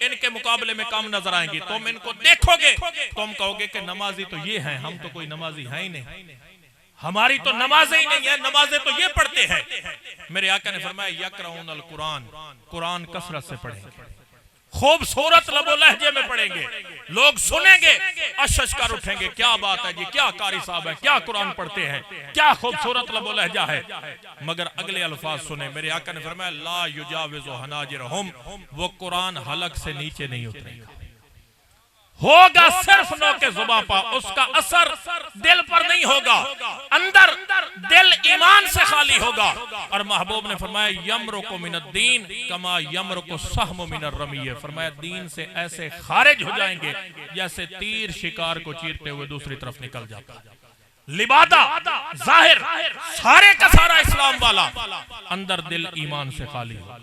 इनके मुकाबले में कम नजर आएंगी। तुम इनको देखोगे, तुम कहोगे कि नमाजी तो ये हैं, हम तो कोई नमाजी है ही नहीं, हमारी तो नमाजें ही नहीं है, नमाजें तो ये पढ़ते हैं। मेरे आका ने फरमाया यक़रऊनल कुरान, कुरान कसरत से पढ़ेंगे, खूबसूरत लबो लहजे में पढ़ेंगे, लोग सुनेंगे अशशकर उठेंगे, क्या बात है जी, क्या कारी साहब है, क्या कुरान पढ़ते हैं, क्या खूबसूरत लबो लहजा है। मगर अगले अल्फाज सुने, मेरे आका ने फरमाया ला युजाविज़ु हनाजिरहुम, वो कुरान हलक से नीचे नहीं उतरेगा, होगा सिर्फ नौ के जुबां पर, उसका असर दिल पर नहीं होगा, अंदर दिल ईमान से खाली होगा। और महबूब ने फरमाया यमरुकु मिनद्दीन कमा यमरुकु सहमु मिनर रमीय, फरमाया दीन से ऐसे खारिज हो जाएंगे जैसे तीर शिकार को चीरते हुए दूसरी तरफ निकल जाता। लिबादा जाहिर सारे का सारा इस्लाम वाला, अंदर दिल ईमान से खाली होगा।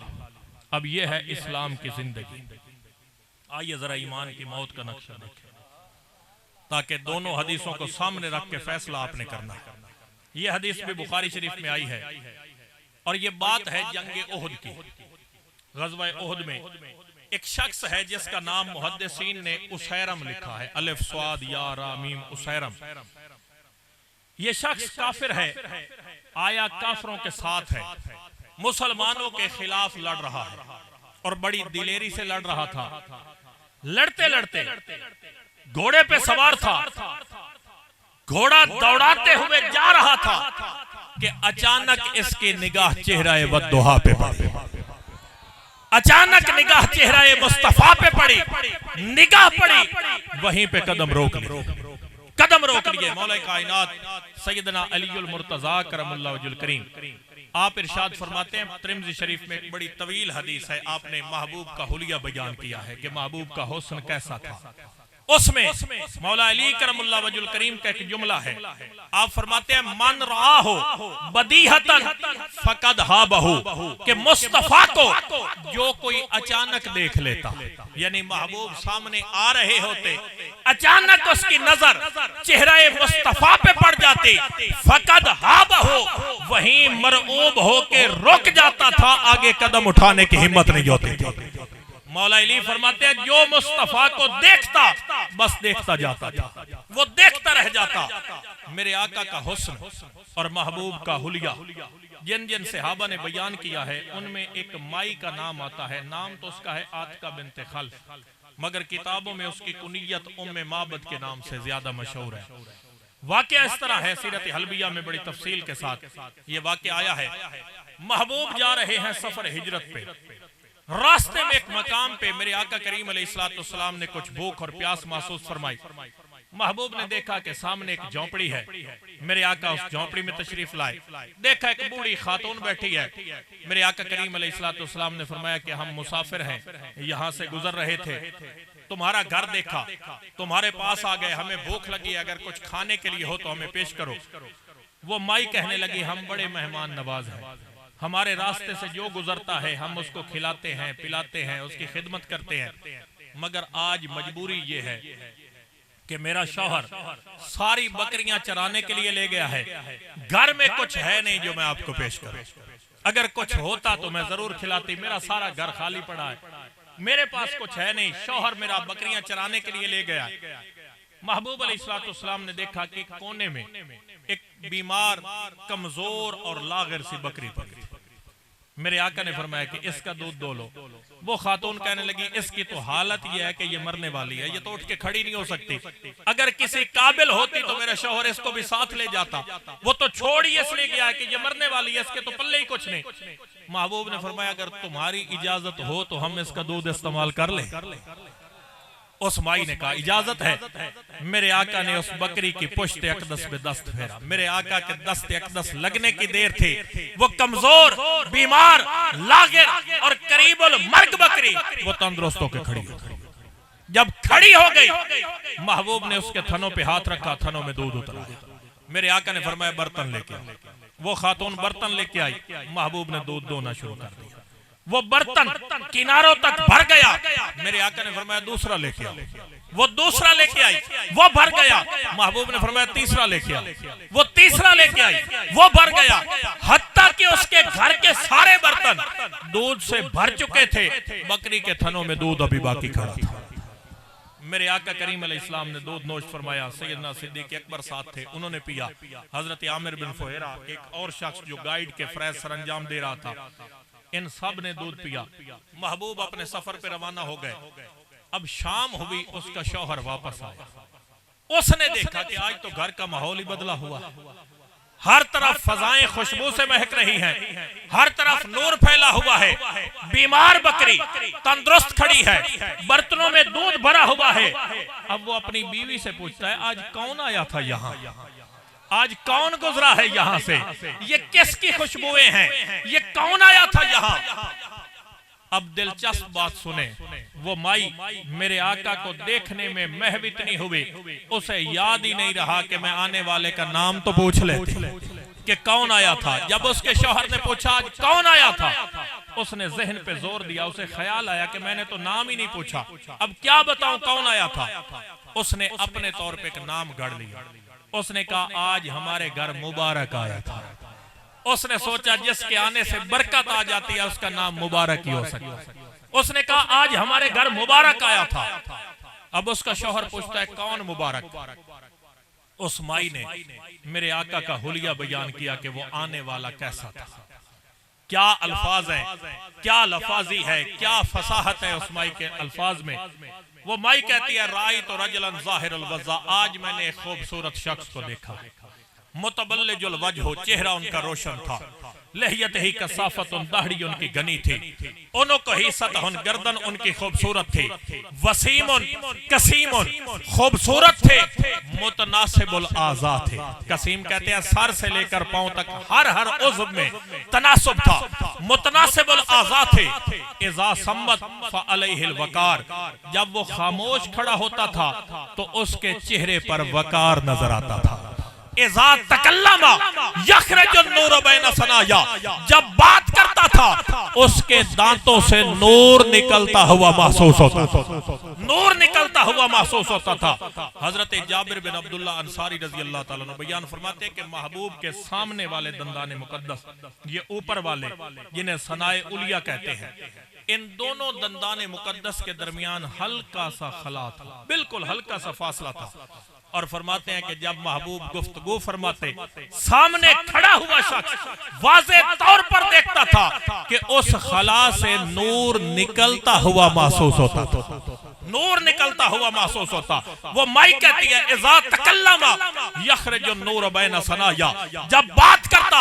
अब यह है इस्लाम की जिंदगी। आइए जरा ईमान की मौत का नक्शा देखें, ताकि दोनों हदीसों को सामने रख के फैसला आपने करना है। ये हदीस भी बुखारी शरीफ में आई है और ये बात है जंग ओहद की। ग़ज़वा ओहद में एक शख्स है जिसका नाम मुहद्दिसीन ने उसैरम लिखा है, अलिफ स्वाद या रा मीम उसैरम। ये शख्स काफिर है, आया काफिरों के साथ है, मुसलमानों के खिलाफ लड़ रहा है और बड़ी दिलेरी से लड़ रहा था। लड़ते लड़ते घोड़े पे सवार था, घोड़ा दौड़ाते हुए जा रहा था कि अचानक इसकी निगाह चेहरा वद्दुहा पे पड़ी। अचानक निगाह चेहरा मुस्तफा पे पड़ी, निगाह पड़ी, वहीं पे कदम रोक लिए, कदम रोक लिए। मौला कायनात सैयदना अलीउल मुर्तजा करमुल्लाह वजहुल करीम आप इरशाद फरमाते हैं, तिरमिज़ी शरीफ में एक बड़ी तवील हदीस है, आपने महबूब का हुलिया बयान किया है कि महबूब का हुस्न कैसा था। उसमें मौला अली करमुल्लाह वजहुल करीम का एक जुमला है, आप फरमाते हैं मन रहा हो बदीहतन फकद हाबहू, कि मुस्तफा को जो कोई अचानक देख लेता, यानी महबूब सामने आ रहे होते, अचानक उसकी नजर चेहरा मुस्तफा पे पड़ जाती, फकद हाबहू, वहीं मरऊब होके रुक जाता था, आगे कदम उठाने की हिम्मत नहीं होती थी। मौला अली फरमाते हैं जो मुस्तफा को देखता बस देखता जाता था, वो देखता रह जाता। मेरे आका का हुस्न और महबूब का हुलिया जिन जिन सहाबा ने बयान किया है उनमें एक माई का नाम आता है, नाम तो उसका है आतिका बिन्त खल्फ, मगर किताबों में उसकी कुनियत उम्मे माबद के नाम से ज्यादा मशहूर है। वाकया इस तरह है, सीरत हलबिया में बड़ी तफसील के साथ ये वाकया आया है। महबूब जा रहे हैं सफर हिजरत पे, रास्ते में एक मकाम पे मेरे आका करीम अलैहिस्सलाम ने कुछ भूख और प्यास महसूस फरमाई। महबूब ने देखा कि सामने एक झोंपड़ी है, मेरे आका उस झोंपड़ी में तशरीफ लाए, देखा एक बूढ़ी खातून बैठी है। मेरे आका करीम अलैहिस्सलाम ने फरमाया कि हम मुसाफिर हैं, यहाँ से गुजर रहे थे, तुम्हारा घर देखा, तुम्हारे पास आ गए, हमें भूख लगी, अगर कुछ खाने के लिए हो तो हमें पेश करो। वो माई कहने लगी हम बड़े मेहमान नवाज हैं, हमारे रास्ते से जो गुजरता है हम उसको खिलाते हैं, पिलाते हैं, उसकी खिदमत करते हैं, मगर आज मजबूरी ये है कि मेरा शौहर सारी बकरियां चराने के लिए ले गया है, घर में कुछ है नहीं जो मैं आपको पेश करूं, अगर कुछ होता तो मैं जरूर खिलाती, मेरा सारा घर खाली पड़ा है, मेरे पास कुछ है नहीं, शौहर मेरा बकरियां चराने के लिए ले गया। महबूब अलैहिस्सलाम ने देखा कि कोने में एक बीमार, कमजोर और लागिर सी बकरी पड़ी। मेरे आका ने फरमाया कि इसका दूध दो लो। वो खातून कहने लगी इसकी तो हालत यह है कि ये मरने वाली है, ये तो उठ के खड़ी नहीं हो सकती, अगर किसी काबिल होती तो मेरा शौहर इसको भी साथ ले जाता, वो तो छोड़ ही इसलिए गया कि ये मरने वाली है, इसके तो पल्ले ही कुछ नहीं। महबूब ने फरमाया अगर तुम्हारी इजाजत हो तो हम इसका दूध इस्तेमाल कर ले। उस माई ने कहा इजाजत है। मेरे आका ने उस बकरी की पुश्त अकदस पे दस्त फेरा, मेरे आका के दस्त अकदस लगने की देर थी, वो कमजोर, बीमार, लागिर और करीबुल मर्ग बकरी वो तंदुरुस्त होकर खड़ी हो गई। जब खड़ी हो गई महबूब ने उसके थनों पे हाथ रखा, थनों में दूध उतरा। मेरे आका ने फरमाया बर्तन लेके आओ। वो खातून बर्तन लेके आई, महबूब ने दूध दोना शुरू कर दिया, वो बर्तन किनारों तक भर गया। मेरे आका ने फरमाया दूसरा लेके आओ, वो दूसरा लेके आई, वो भर गया। महबूब ने फरमाया तीसरा लेके आओ, वो तीसरा लेके आई, वो भर गया, हत्ता कि उसके घर के सारे बर्तन दूध से भर चुके थे, बकरी के थनों में दूध अभी बाकी खड़ा था। मेरे आका करीम अलैहिस्सलाम ने दूध नोश फरमाया, सैयदना सिद्दीक अकबर साथ थे, उन्होंने पिया। हजरत आमिर बिन फुहैरा एक और शख्स जो गाइड के फरज सरंजाम दे रहा था, इन सब ने दूध पिया। महबूब अपने सफर पे रवाना हो गए। अब शाम हुई, उसका शौहर वापस आया, उसने देखा कि आज तो घर का माहौल ही बदला हुआ, हर तरफ फजाएं खुशबू से महक रही हैं, हर तरफ नूर फैला हुआ है, बीमार बकरी तंदुरुस्त खड़ी है, बर्तनों में दूध भरा हुआ है। अब वो अपनी बीवी से पूछता है आज कौन आया था यहाँ, आज कौन गुजरा है यहाँ से, ये किसकी खुशबुएं हैं, ये कौन आया था यहाँ। अब दिलचस्प बात सुने, वो माई मेरे आका को देखने में महव इतनी हुई, उसे याद ही नहीं रहा कि मैं आने वाले का नाम तो पूछ लेती कि कौन आया था। जब उसके शौहर ने पूछा आज कौन आया था, उसने जहन पे जोर दिया, उसे ख्याल आया कि मैंने तो नाम ही नहीं पूछा, अब क्या बताऊं कौन आया था। उसने अपने तौर पे एक नाम गढ़ लिया, उसने कहा आज हमारे घर मुबारक आया था। उसने सोचा जिसके आने से बरकत आ जाती है उसका नाम मुबारक ही हो सकता है। उसने कहा आज हमारे घर मुबारक आया था। अब उसका शौहर पूछता है कौन मुबारक? उस माई ने मेरे आका का हुलिया बयान किया कि वो आने वाला कैसा था। क्या अल्फाज है, क्या लफाजी है, क्या फसाहत है उस माई के अल्फाज में। वो माई कहती है राई तो रजलन ज़ाहिरुल वज़ा, आज मैंने एक खूबसूरत शख्स को देखा, मुतबल्लिजुल वजह हो, चेहरा उनका रोशन था, लहियत ही कसाफतुन, दाढ़ी उनकी घनी थी, उनको ही सतहुन, गर्दन उनकी खूबसूरत थी, वसीमुन कसीमुन, खूबसूरत थे, मुतनासिबुल आज़ा थे। कसीम कहते हैं सर से लेकर पांव तक हर उज़्व में तनासुब था, मुतनासिबुल आज़ा थे। इज़ा सम्मत फ़अलैहिल वकार, जब वो खामोश खड़ा होता था तो उसके चेहरे पर वकार नजर आता था। इज़ा तकल्लमा यखरजुन नूर बैन सनाया, जब बात करता था उसके दांतों से नूर निकलता हुआ महसूस होता था, नूर निकलता हुआ महसूस होता था। हजरत जाबिर बिन अब्दुल्ला अंसारी रजी अल्लाह ताला अन्हु बयान फरमाते हैं कि महबूब के सामने वाले दंदाने मुकद्दस, ये ऊपर वाले जिन्हें सनाए उलिया कहते हैं, इन दोनों दंदाने मुकद्दस के दरमियान हल्का सा खला था, बिल्कुल हल्का सा फासला था। और फरमाते हैं कि जब महबूब गुफ्तगू फरमाते, सामने खड़ा हुआ शख्स वाज़े तौर पर देखता था कि उस खला से नूर निकलता हुआ महसूस होता था, नूर निकलता हुआ महसूस होता। वो माई कहती है इज़ा तकल्लमा यखरजुन नूर बैन सनाया, जब बात करता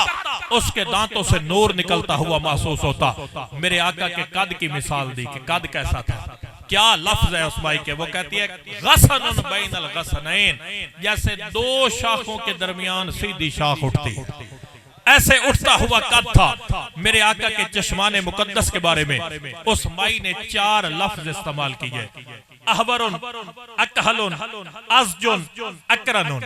उसके दांतों से नूर निकलता हुआ महसूस होता। मेरे आका के कद की मिसाल दी कि कद कैसा था, क्या लफ्ज है उस माई के। वो कहती है गसनुन बैनल गसनैन, जैसे दो शाखों के दरमियान सीधी शाख उठती, ऐसे उठता हुआ कद था। मेरे आका के चश्माने मुकद्दस के बारे में उस माई ने 4 लफ्ज इस्तेमाल किए, अहबरुन, अकहलुन, अज़जुन, अकरनुन।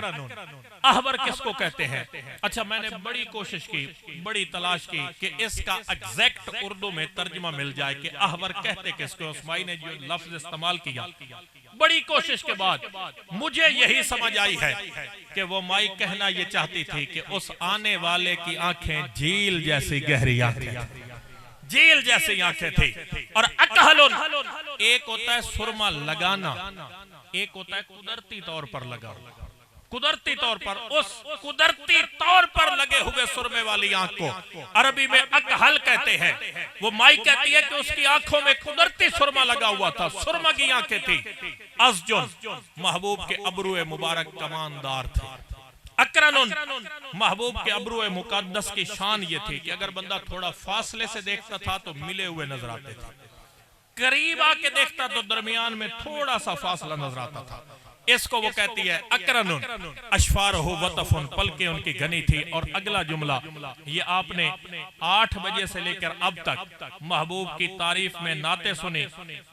अहबर किसको कहते हैं? अच्छा, मैंने बड़ी कोशिश की, बड़ी तलाश की कि इसका एग्जैक्ट उर्दू में तर्जुमा मिल जाए कि अहबर कहते किसको। उस माई ने जो लफ्ज इस्तेमाल किया, बड़ी कोशिश के बाद मुझे यही समझ आई है कि वो माई कहना ये चाहती थी कि उस आने वाले की आंखें झील जैसी गहरी आंखें, झील जैसी आंखें थी। और अकहलुन, एक होता है सुरमा लगाना, एक होता है कुदरती तौर पर लगा, कुदरती तौर पर, उस कुदरती तौर पर लगे हुए सुरमे वाली आंख को अरबी में अकहल कहते हैं। वो माई कहती है कि उसकी आंखों में कुदरती सुरमा लगा हुआ था, सुरमा की आंखें थी। अज़जुन, महबूब के अब्रुए मुबारक कमानदार थे। अकरनुन, महबूब के अब्रुए मुकद्दस की शान ये थी कि अगर बंदा थोड़ा फासले से देखता था तो मिले हुए नजर आते थे, करीब आके देखता तो दरमियान में थोड़ा सा फासला नजर आता था। इसको वो कहती है अकरनुन, अशफारहु वतफुन, पलकें उनकी घनी थी। और अगला जुमला ये आपने 8 बजे से लेकर अब तक महबूब की तारीफ में नाते सुने,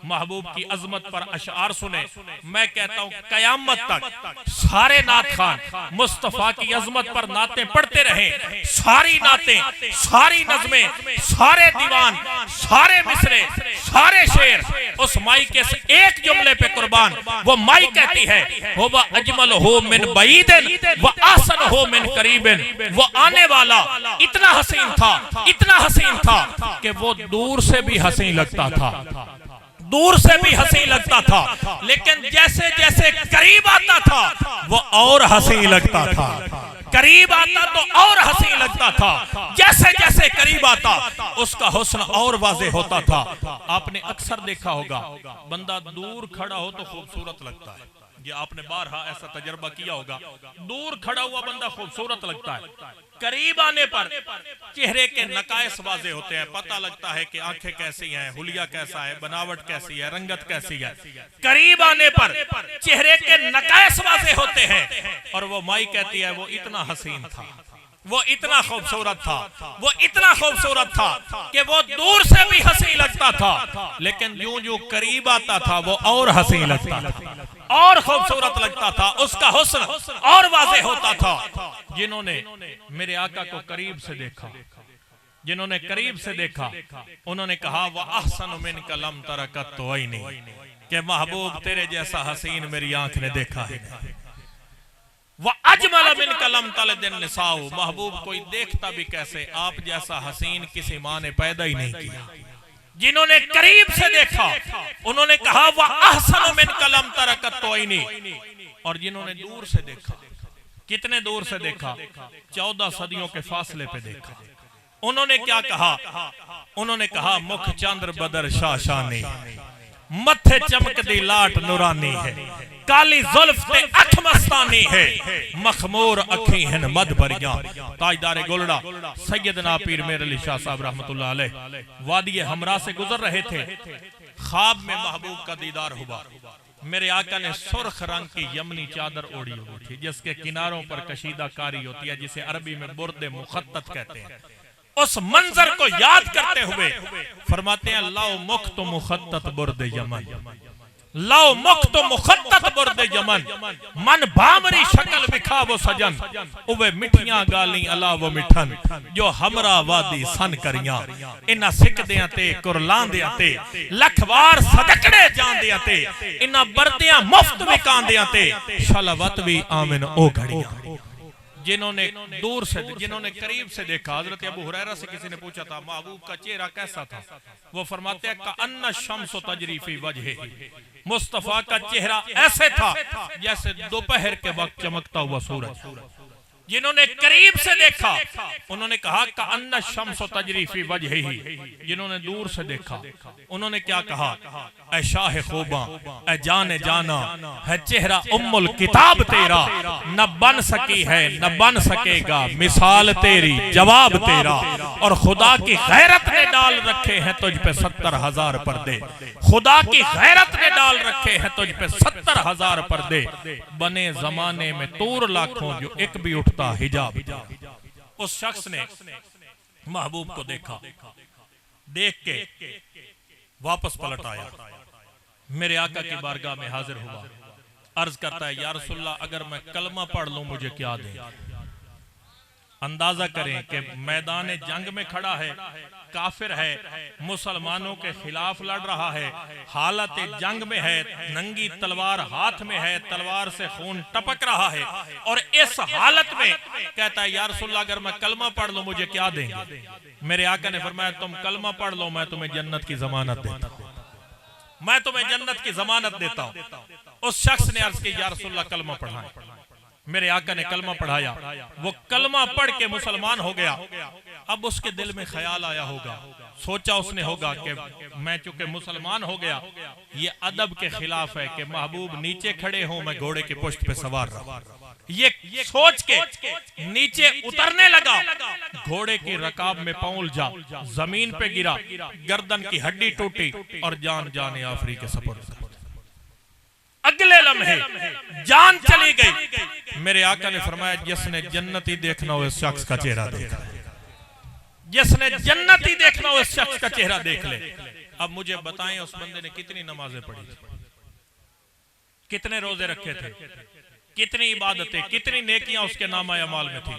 महबूब की अजमत पर अशआर सुने। मैं कहता हूँ कयामत तक सारे नात खान मुस्तफा की अजमत पर नाते पढ़ते रहे, सारी नाते, सारी नज़में, सारे दीवान, सारे मिसरे, सारे शेर उस माई के एक जुमले पे कुर्बान। वो माई कहती है वो अजमल हो मिन बईदिन व आसन हो मिन करीबिन, वो आने वाला इतना हसीन था, इतना हसीन था कि वो दूर से भी हसीन लगता था, दूर से भी हसीन लगता था, लेकिन जैसे जैसे करीब आता था वो और हसीन लगता था, करीब आता तो और हसीन लगता था, जैसे जैसे करीब आता उसका हुस्न और वाज़ेह होता था। आपने अक्सर देखा होगा बंदा दूर खड़ा हो तो खूबसूरत लगता है, ये आपने बारहा ऐसा तजर्बा किया होगा, दूर खड़ा हुआ बंदा खूबसूरत लगता है, करीब आने पर चेहरे के नकाइस वाज़ेह होते हैं, पता लगता है कि आंखें कैसी हैं, हुलिया कैसा है, बनावट कैसी है, रंगत कैसी है। करीब आने पर चेहरे के नकाइस वाज़ेह होते हैं। और वो माई कहती है वो इतना हसीन था, वो इतना खूबसूरत था, वो इतना खूबसूरत था कि वो दूर से भी हसीन लगता था, लेकिन यूं यूं करीब आता था वो और हसीन लगता था, और खूबसूरत लगता था, उसका हुस्न और वाज़ेह होता था। जिन्होंने मेरे आका को करीब से देखा, जिन्होंने करीब से देखा, उन्होंने कहा वह अहसन मिनका लम तरकत तो नहीं, कि महबूब तेरे जैसा हसीन मेरी आंख ने देखा है। वह अजमल मिन कलम तल दिन निसाओ, महबूब कोई देखता भी कैसे, आप जैसा हसीन किसी माँ ने पैदा ही नहीं किया। जिन्होंने करीब से देखा उन्होंने कहा वह अहसन मिन कलम तरकत तोइनी, और जिन्होंने दूर से देखा, कितने दूर से देखा, 14 सदियों के फासले पे देखा, उन्होंने क्या कहा? उन्होंने कहा मुख चंद्र बदर शाशानी, मथे चमक दी लाट नूरानी है, काली जुल्फ ते अख मस्तानी है, मखमूर अखी हन मद भरियां। ताजदार गोलड़ा सैयदना पीर मेर अली शाह साहब रहमतुल्लाह अलैह वादी हमरा से गुजर रहे थे, ख्वाब में महबूब का दीदार हुआ। मेरे आका ने सुर्ख रंग की यमनी चादर ओढ़ी हुई थी जिसके किनारों पर कशीदा कारी होती है, जिसे अरबी में बुर्दे मुखत्तत कहते हैं। उस मंजर को याद करते हुए फरमाते हैं लाओ मुख तो मुखत्तत बुर्दे यमन, लाओ मुख तो मुखत्तत बुर्दे यमन, मन भामरी शक्ल विखा वो सजन, उवे मिठियां गाली अला वो मिठन, जो हमरा वादी सन करियां, इना सिकदियां ते कुरलांदियां ते लखवार सदकड़े जांदियां ते, इना बरदियां मुफ्त विकांदियां ते, शलवत भी आमिन ओ घड़ियां। जिन्होंने दूर से, जिन्होंने करीब से देखा, हजरत अबू हुरैरा से किसी ने पूछा था महबूब का चेहरा कैसा था, वो फरमाते हैं कअन्ना शम्सु तजरी फी वजहिही, मुस्तफा का चेहरा ऐसे था जैसे दोपहर के वक्त चमकता हुआ सूरज। जिन्होंने करीब से देखा उन्होंने कहा कअन्ना शम्सु तजरी फी वजहिही, जिन्होंने दूर से देखा उन्होंने क्या कहा? ऐ शाह खूबा, ऐ जाने जाना, है चेहरा उम्मुल किताब तेरा, न बन सकी है न बन सकेगा मिसाल तेरी, जवाब तेरा, और खुदा की गैरत ने डाल रखे हैं तुझ पे 70,000 पर्दे, खुदा की गैरत ने डाल रखे हैं तुझ पे 70,000 पर्दे, बने जमाने में तूर लाखों जो एक भी उठता हिजाब। उस शख्स ने महबूब को देखा, देख के वापस पलट आया, मेरे आका की बारगाह में हाजिर हुआ, अर्ज करता है या रसूलल्लाह अगर मैं कलमा पढ़ लूं मुझे क्या दें? अंदाजा करें कि मैदान जंग में खड़ा है, काफिर है, मुसलमानों के खिलाफ लड़ रहा है, हालत जंग में है, नंगी तलवार हाथ में है, तलवार से खून टपक रहा है, और इस हालत में कहता है या रसूलल्लाह अगर मैं कलमा पढ़ लूं मुझे क्या देंगे? मेरे आका ने फरमाया तुम कलमा पढ़ लो मैं तुम्हें जन्नत की जमानत देता हूं, मैं तुम्हें जन्नत की जमानत देता हूं। उस शख्स ने अर्ज की या रसूलल्लाह कलमा पढ़ाएं। मेरे आका ने कलमा पढ़ाया, वो कलमा पढ़ के मुसलमान हो गया। अब उसके दिल में ख्याल आया होगा, सोचा उसने होगा कि मैं चूंकि मुसलमान हो गया, ये अदब के खिलाफ है कि महबूब नीचे खड़े हों मैं घोड़े की पुश्त पे सवार रहूं। ये सोच के नीचे उतरने लगा, घोड़े की रकाब में पांव जा जमीन पे गिरा, गर्दन की हड्डी टूटी और जान जाने आफरी के सपुर्द। अगले लम्हे जान चली गई। मेरे आका ने फरमाया जिसने जन्नती देखना हो इस शख्स का चेहरा देख ले, जिसने जन्नती देखना हो इस शख्स का चेहरा देख ले। अब मुझे बताएं उस बंदे ने कितनी नमाजें पढ़ी थी, कितने रोजे रखे थे, कितनी इबादतें, कितनी नेकियां उसके नामा अमाल में थी।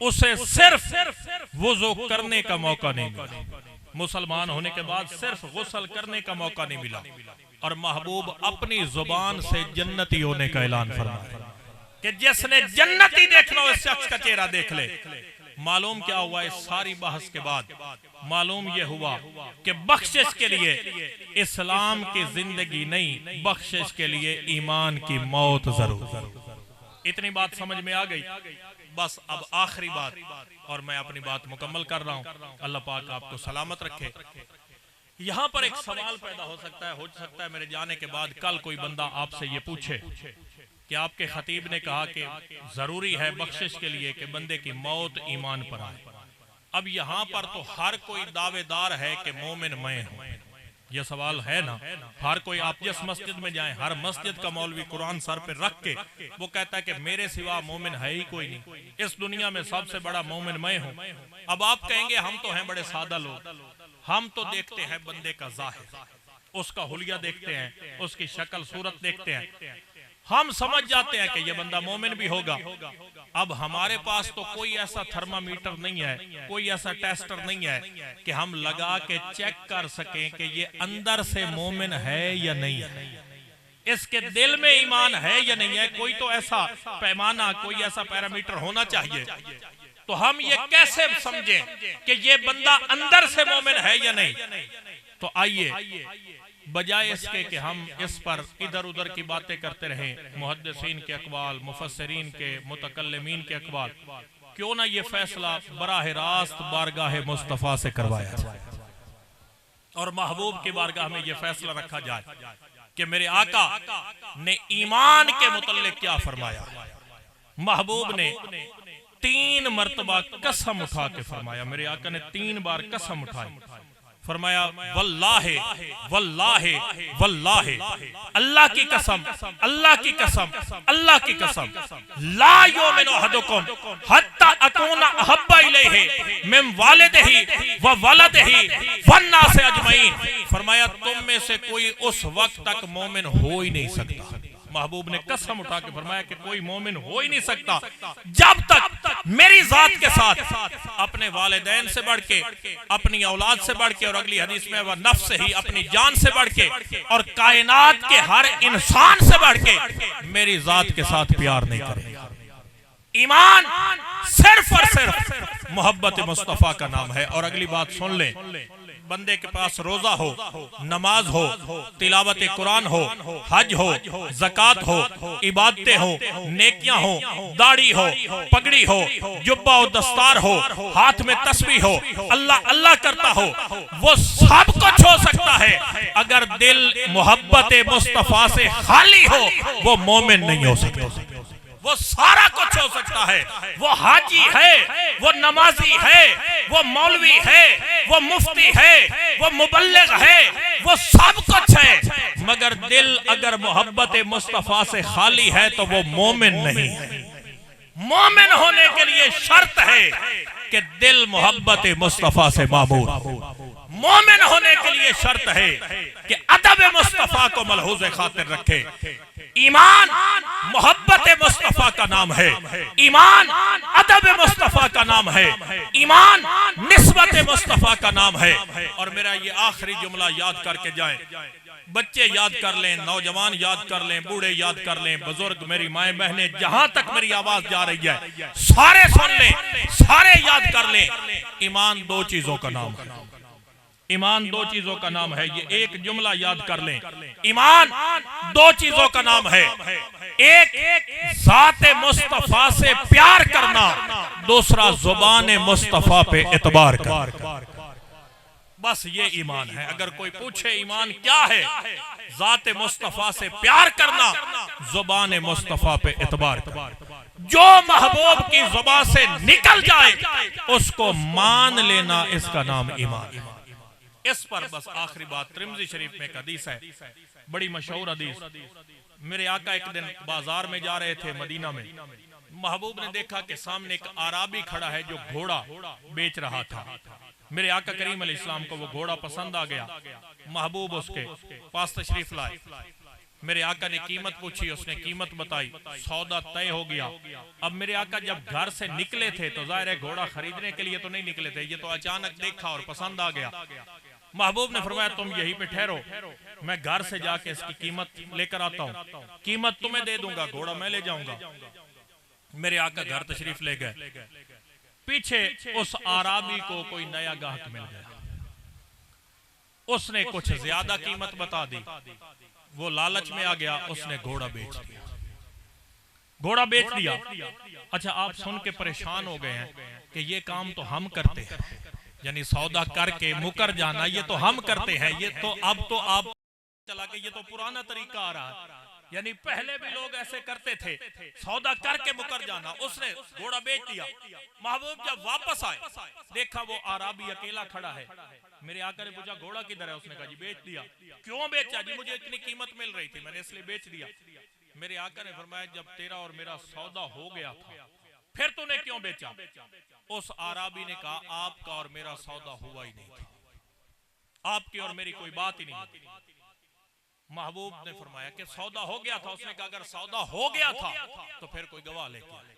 उसे सिर्फ वुजू करने का मौका नहीं मिला, मुसलमान होने के बाद सिर्फ गुस्ल करने का मौका नहीं मिला, और महबूब अपनी जुबान से जन्नती होने का ऐलान फरमाया कि जिसने जन्नती देखना हो इस शख्स का चेहरा देख ले। मालूम क्या हुआ इस सारी बहस के बाद? मालूम यह हुआ कि बख्शिश के लिए इस्लाम की जिंदगी नहीं, बख्शिश के लिए ईमान की मौत जरूर। इतनी बात समझ में आ गई। बस अब आखिरी बात, और मैं अपनी बात मुकम्मल कर रहा हूं। अल्लाह पाक आपको सलामत रखे। यहां पर एक सवाल पैदा हो सकता है मेरे जाने के बाद कल कोई बंदा आपसे ये पूछे कि आपके खतीब ने कहा कि जरूरी है बख्शिश के लिए कि बंदे की मौत ईमान पर आए। अब यहाँ पर तो हर कोई दावेदार है कि मोमिन मैं हूं, यह सवाल है ना। हर कोई, आप जिस मस्जिद में जाएं, हर मस्जिद का मौलवी कुरान सर पे रख के वो कहता है कि मेरे सिवा मोमिन है ही कोई नहीं, इस दुनिया में सबसे बड़ा मोमिन मैं हूं। अब आप कहेंगे हम तो हैं बड़े सादा लोग, हम तो देखते हैं बंदे का जाहिर, उसका हुलिया देखते हैं, उसकी शक्ल सूरत देखते हैं, हम समझ जाते हैं कि ये बंदा मोमिन भी होगा। अब हमारे पास तो कोई ऐसा थर्मामीटर नहीं है, कोई ऐसा टेस्टर नहीं है कि हम लगा के चेक कर सकें कि ये अंदर से मोमिन है या नहीं है। इसके दिल में ईमान है या नहीं है, कोई तो ऐसा पैमाना, कोई ऐसा पैरामीटर होना चाहिए। तो हम ये कैसे समझें कि ये बंदा अंदर से मोमिन है या नहीं? तो आइए, बजाय इसके कि हम इस पर इधर उधर की बातें करते रहें, मुहद्दिसीन के अक़वाल, मुफस्सिरीन के, मुतकल्लिमीन के अक़वाल, क्यों ना ये फैसला बराह रास्त बारगाह मुस्तफ़ा से करवाया जाए और महबूब की बारगाह में ये फैसला रखा जाए कि मेरे आका ने ईमान के मुतल्लिक क्या फरमाया। महबूब ने 3 मरतबा कसम उठा के फरमाया, मेरे आका ने 3 बार कसम उठाई, फरमाया वल्लाहे वल्लाहे वल्लाहे, अल्लाह की कसम, अल्लाह की कसम, अल्लाह की कसम, ला युमिनु अहदुकुम हत्ता अकूना अहब्बा इलैहि मिन वालिदिही व वलदिही वन्नास अजमईन। फरमाया तुम में से कोई उस वक्त तक मोमिन हो ही नहीं सकता। महबूब ने कसम उठा के फरमाया कि कोई मोमिन हो ही नहीं सकता जब तक मेरी जात के साथ अपने वालिदैन से बढ़ के, अपनी औलाद से बढ़ के, और अगली हदीस में वह नफ्स ही अपनी जान से बढ़ के और कायनात के हर इंसान से बढ़ के मेरी जात के साथ प्यार नहीं करेगा। ईमान सिर्फ और सिर्फ मोहब्बत मुस्तफा का नाम है। और अगली बात सुन ले, बंदे के पास रोजा हो, नमाज हो, तिलावत कुरान हो, हज हो, ज़कात हो, इबादतें हो, नेकियां हो, दाढ़ी हो, पगड़ी हो, जुब्बा और दस्तार हो, हाथ में तस्बीह हो, अल्लाह अल्लाह करता हो, वो सब कुछ हो सकता है। अगर दिल मोहब्बत मुस्तफा से खाली हो वो मोमिन नहीं हो सकता। वो सारा कुछ हो सकता है, वो हाजी है, वो नमाजी है, वो मौलवी है, वो मुफ्ती है, वो मुबल्लिग है, वो सब कुछ है, मगर दिल अगर मोहब्बत मुस्तफा से खाली है तो वो मोमिन नहीं है। मोमिन होने के लिए शर्त है कि दिल मोहब्बत मुस्तफा से मामूर। मोमिन होने के लिए शर्त है कि अदब मुस्तफा को मलहूज़ खातिर रखे। ईमान मोहब्बत मुस्तफा का नाम है, ईमान अदब मुस्तफा का नाम है, ईमान निस्बत मुस्तफा का नाम है। और मेरा ये आखिरी जुमला याद करके जाएं, बच्चे याद कर लें, नौजवान याद कर लें, बूढ़े याद कर लें, बुजुर्ग, मेरी माए बहनें, जहां तक मेरी आवाज जा रही है सारे सुन लें, सारे याद कर लें। ईमान 2 चीजों का नाम है, ईमान 2 चीजों का नाम है। ये एक जुमला याद कर लें, ईमान 2 चीजों का नाम है। एक ज़ात मुस्तफा से प्यार करना, दूसरा जुबान मुस्तफा पे एतबार करना। बस ये ईमान है। अगर कोई पूछे ईमान क्या है, ज़ात मुस्तफा से प्यार करना, जुबान मुस्तफा पे एतबार करना। जो महबूब की जुबान से निकल जाए उसको मान लेना, इसका नाम ईमान। इस पर बस आखिरी बात, तिरमिज़ी शरीफ में एक हदीस है, बड़ी मशहूर हदीस। मेरे आका एक दिन बाजार में जा रहे थे मदीना में, महबूब ने देखा कि सामने एक आराबी खड़ा है जो घोड़ा बेच रहा था। मेरे आका करीम अलैहिस्सलाम को वो घोड़ा पसंद आ गया, महबूब उसके पास तशरीफ लाए। मेरे आका ने कीमत पूछी, उसने कीमत बताई, सौदा तय हो गया। अब मेरे आका जब घर से निकले थे तो जाहिर है घोड़ा खरीदने के लिए तो नहीं निकले थे, ये तो अचानक देखा और पसंद आ गया। महबूब ने फरमाया तुम यहीं पे ठहरो, मैं घर से जाके इसकी कीमत लेकर आता हूँ, कीमत तुम्हें दे दूंगा, घोड़ा मैं ले जाऊंगा। मेरे आका घर तशरीफ ले गए। पीछे उस आराबी को कोई नया गाहक मिल गया, उसने कुछ ज्यादा कीमत बता दी, वो लालच में आ गया, उसने घोड़ा बेच दिया। घोड़ा बेच दिया। अच्छा, आप सुन के परेशान हो गए हैं कि ये काम तो हम करते हैं, यानी सौदा करके मुकर जाना ये तो हम करते हैं, ये तो अब तो आप चला के ये तो पुराना तरीका आ रहा है, यानी पहले भी लोग ऐसे करते थे, सौदा करके मुकर जाना। उसने घोड़ा बेच दिया। महबूब जब वापस आए देखा वो आराबी अकेला खड़ा है। मेरे आका ने पूछा घोड़ा किधर है, उसने कहा जी बेच दिया। क्यों बेचा? जी मुझे इतनी कीमत मिल रही थी, मैंने इसलिए बेच दिया। मेरे आका ने फरमाया जब तेरा और मेरा सौदा हो गया था फिर तूने क्यों बेचा? उस आराबी ने कहा आपका और मेरा सौदा हुआ ही नहीं था, आपकी और मेरी कोई बात ही नहीं थी। महबूब ने फरमाया कि सौदा हो गया था। उसने कहा अगर सौदा हो गया था तो फिर कोई गवाह लेके आए,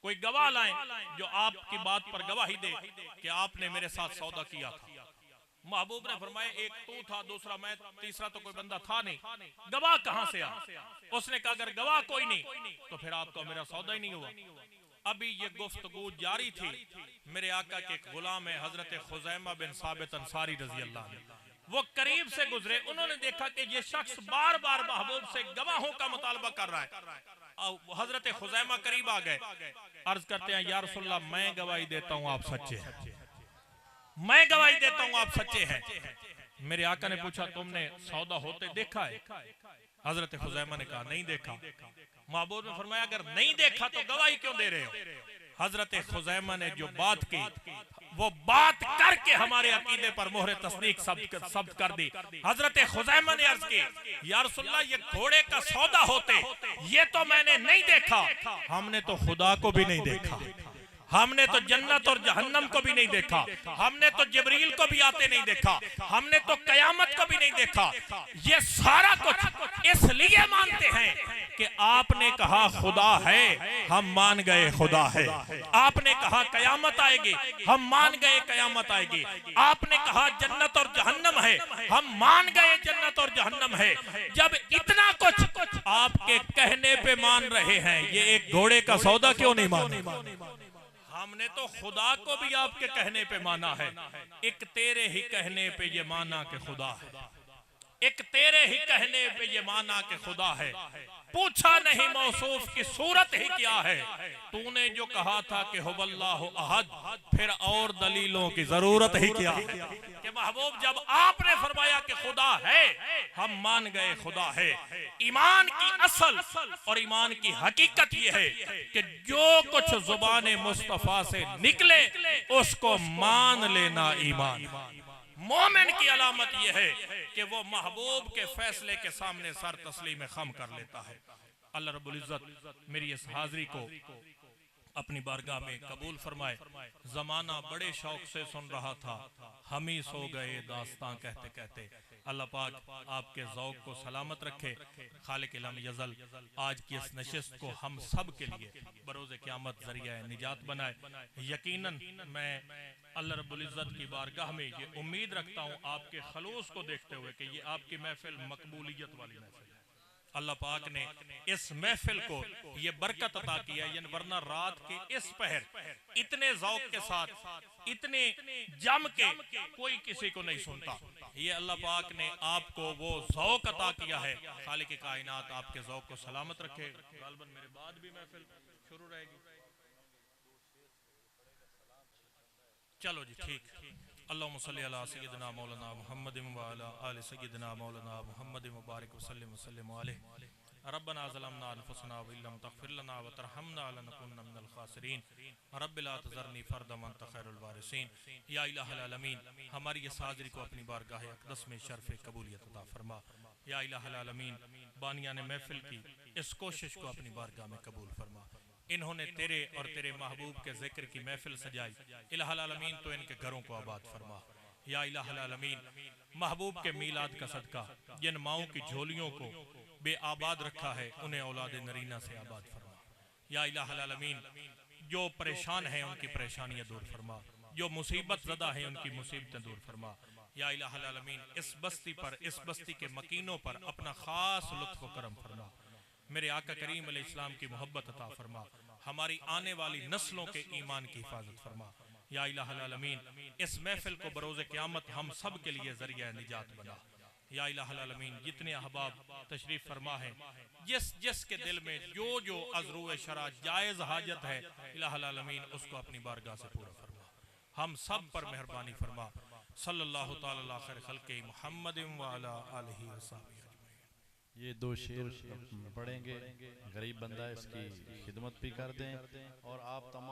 कोई गवाह लाए जो आपकी बात पर गवाही दे कि आपने मेरे साथ सौदा किया था। महबूब ने फरमाया एक तू था, दूसरा मैं, तीसरा तो कोई बंदा था नहीं, गवाह कहां से आ? उसने कहा अगर गवाह कोई नहीं तो फिर आपका मेरा सौदा ही नहीं हुआ। अभी ये गुफ्तगू जारी थी, मेरे आका के एक गुलाम है हजरत खुजैमा बिन साबित अंसारी रजी अल्लाह अन्हु, वो करीब से गुजरे, उन्होंने देखा कि ये शख्स बार बार महबूब से गवाहों का मुतालबा कर रहा है। हजरत खुजैमा करीब आ गए, अर्ज करते हैं या रसूलल्लाह मैं गवाही देता हूं आप सच्चे हैं, मैं गवाही देता हूं आप सच्चे हैं। मेरे आका ने पूछा तुमने सौदा होते देखा है? हजरत खुजैमा ने कहा नहीं देखा। महबूब ने फरमाया अगर नहीं देखा तो गवाही क्यों दे रहे हो? हजरत खुजैमा ने जो बात की वो बात करके हमारे अकीदे पर मोहरे तस्दीक शब्द कर दी। हजरत खुजैमा ने अर्ज की या रसूलल्लाह ये घोड़े का सौदा होते ये तो मैंने नहीं देखा, हमने तो खुदा को भी नहीं देखा, हमने तो जन्नत और जहन्नम को भी नहीं देखा, हमने तो जिब्रील को भी आते नहीं देखा, हमने तो कयामत को भी नहीं देखा। ये सारा कुछ इसलिए मानते हैं कि आपने कहा खुदा है, हम मान गए खुदा है। आपने कहा कयामत आएगी, हम मान गए कयामत आएगी। आपने कहा जन्नत और जहन्नम है, हम मान गए जन्नत और जहन्नम है। जब इतना कुछ आपके कहने पे मान रहे हैं, ये एक घोड़े का सौदा क्यों नहीं माने? हमने तो खुदा को भी आपके कहने पे माना है, एक तेरे ही कहने पे ये माना कि खुदा है, एक तेरे ही कहने पे ये माना कि खुदा है। पूछा नहीं मौसूफ की सूरत ही क्या है, तूने जो कहा था कि हुवल्लाहु अहद, फिर और दलीलों की जरूरत ही क्या है? कि महबूब जब आपने फरमाया कि खुदा है, हम मान गए खुदा है। ईमान की असल और ईमान की हकीकत यह है कि जो कुछ जुबान मुस्तफा से निकले उसको मान लेना ईमान। मोमिन की अलामत यह है कि वो महबूब के फैसले के सामने सर तस्लीम खम कर लेता है। अल्लाह रब्बुल इज्जत मेरी इस हाजिरी को अपनी बारगाह में कबूल फरमाए। जमाना बड़े शौक से सुन रहा था, हम ही सो गए दास्तां कहते कहते। अल्लाह पाक आपके ज़ौक़ को सलामत रखे। खालिक इलाम यज़ल आज की इस नशिस्त को हम सब के लिए बरोज़े क़यामत ज़रिया निजात बनाए। यकीनन मैं अल्लाह रब्बुल इज़्ज़त की बारगाह में ये उम्मीद रखता हूँ आपके खलूस को देखते हुए कि ये आपकी महफिल मकबूलियत वाली महफिल है। अल्लाह पाक ने इस महफिल को ये बरकत अता किया, यानी वरना रात के इस पहर इतने ज़ौक़ के साथ, इतने जम के कोई किसी को नहीं सुनता। ये अल्लाह पाक ने आपको वो ज़ौक़ अता किया है। खालिक कायनात आपके ज़ौक़ को सलामत रखे। गालिबन मेरे बाद भी महफिल शुरू रहेगी। चलो जी ठीक। अल्लाहुम्मा सल्ली अला सय्यिदिना मौलाना मुहम्मद व अला आलि सय्यिदिना मौलाना मुहम्मद मुबारक वसल्लम वसल्लम अलैहि। रब्बना ज़लमना अनफुसना व इल्लम तग़फिर लना व तरहमना लनकुन्ना मिनल खासिरीन। रब्बि ला तज़रनी फ़र्दन व अंत खैरुल वारिसीन। या इलाहल आलमीन, हमारी इस हाज़िरी को अपनी बारगाह अक़दस में शर्फ़ कबूलियत अता फरमा। या इलाहल आलमीन, बानियान महफिल की इस कोशिश को अपनी बारगाह में कबूल फरमा। इन्होंने तेरे और तेरे महबूब के जिक्र की महफिल सजाई, इलाहुल आलमीन तो इनके घरों को आबाद फरमा। या इलाहुल आलमीन, महबूब के मीलाद का सदका जिन माओं की झोलियों को बेआबाद रखा है उन्हें औलाद नरीना से आबाद फरमा। या इलाहुल आलमीन, जो परेशान हैं उनकी परेशानियां दूर फरमा, जो मुसीबत ज़दा हैं उनकी मुसीबतें दूर फरमा। या इलाहुल आलमीन, इस बस्ती पर, इस बस्ती के मकीनों पर अपना खास लुत्फ़ व करम फरमा। मेरे आका करीम अलैहिस्सलाम की मोहब्बत अता फरमा। हमारी आने वाली नस्लों के ईमान की हिफाजत फरमा। या इलाहुल आलमीन, इस महफिल को बरोज़े क़यामत हम सब के लिए ज़रिया निजात बना। या इलाहुल आलमीन, जितने अहबाब तशरीफ़ फरमा है, जिस जिस के दिल में जो जो अज़रूए शरा जायज़ हाजत है, इलाहुल आलमीन उसको अपनी बारगाह से पूरा फरमा। हम सब पर मेहरबानी फरमा। सल्लल्लाहु तआला अला खैर खल्क़ि मुहम्मदिन व अला आलिहि व सहबिहि। ये दो शेर पढ़ेंगे, गरीब बंदा इसकी खिदमत भी कर दें और आप तमाम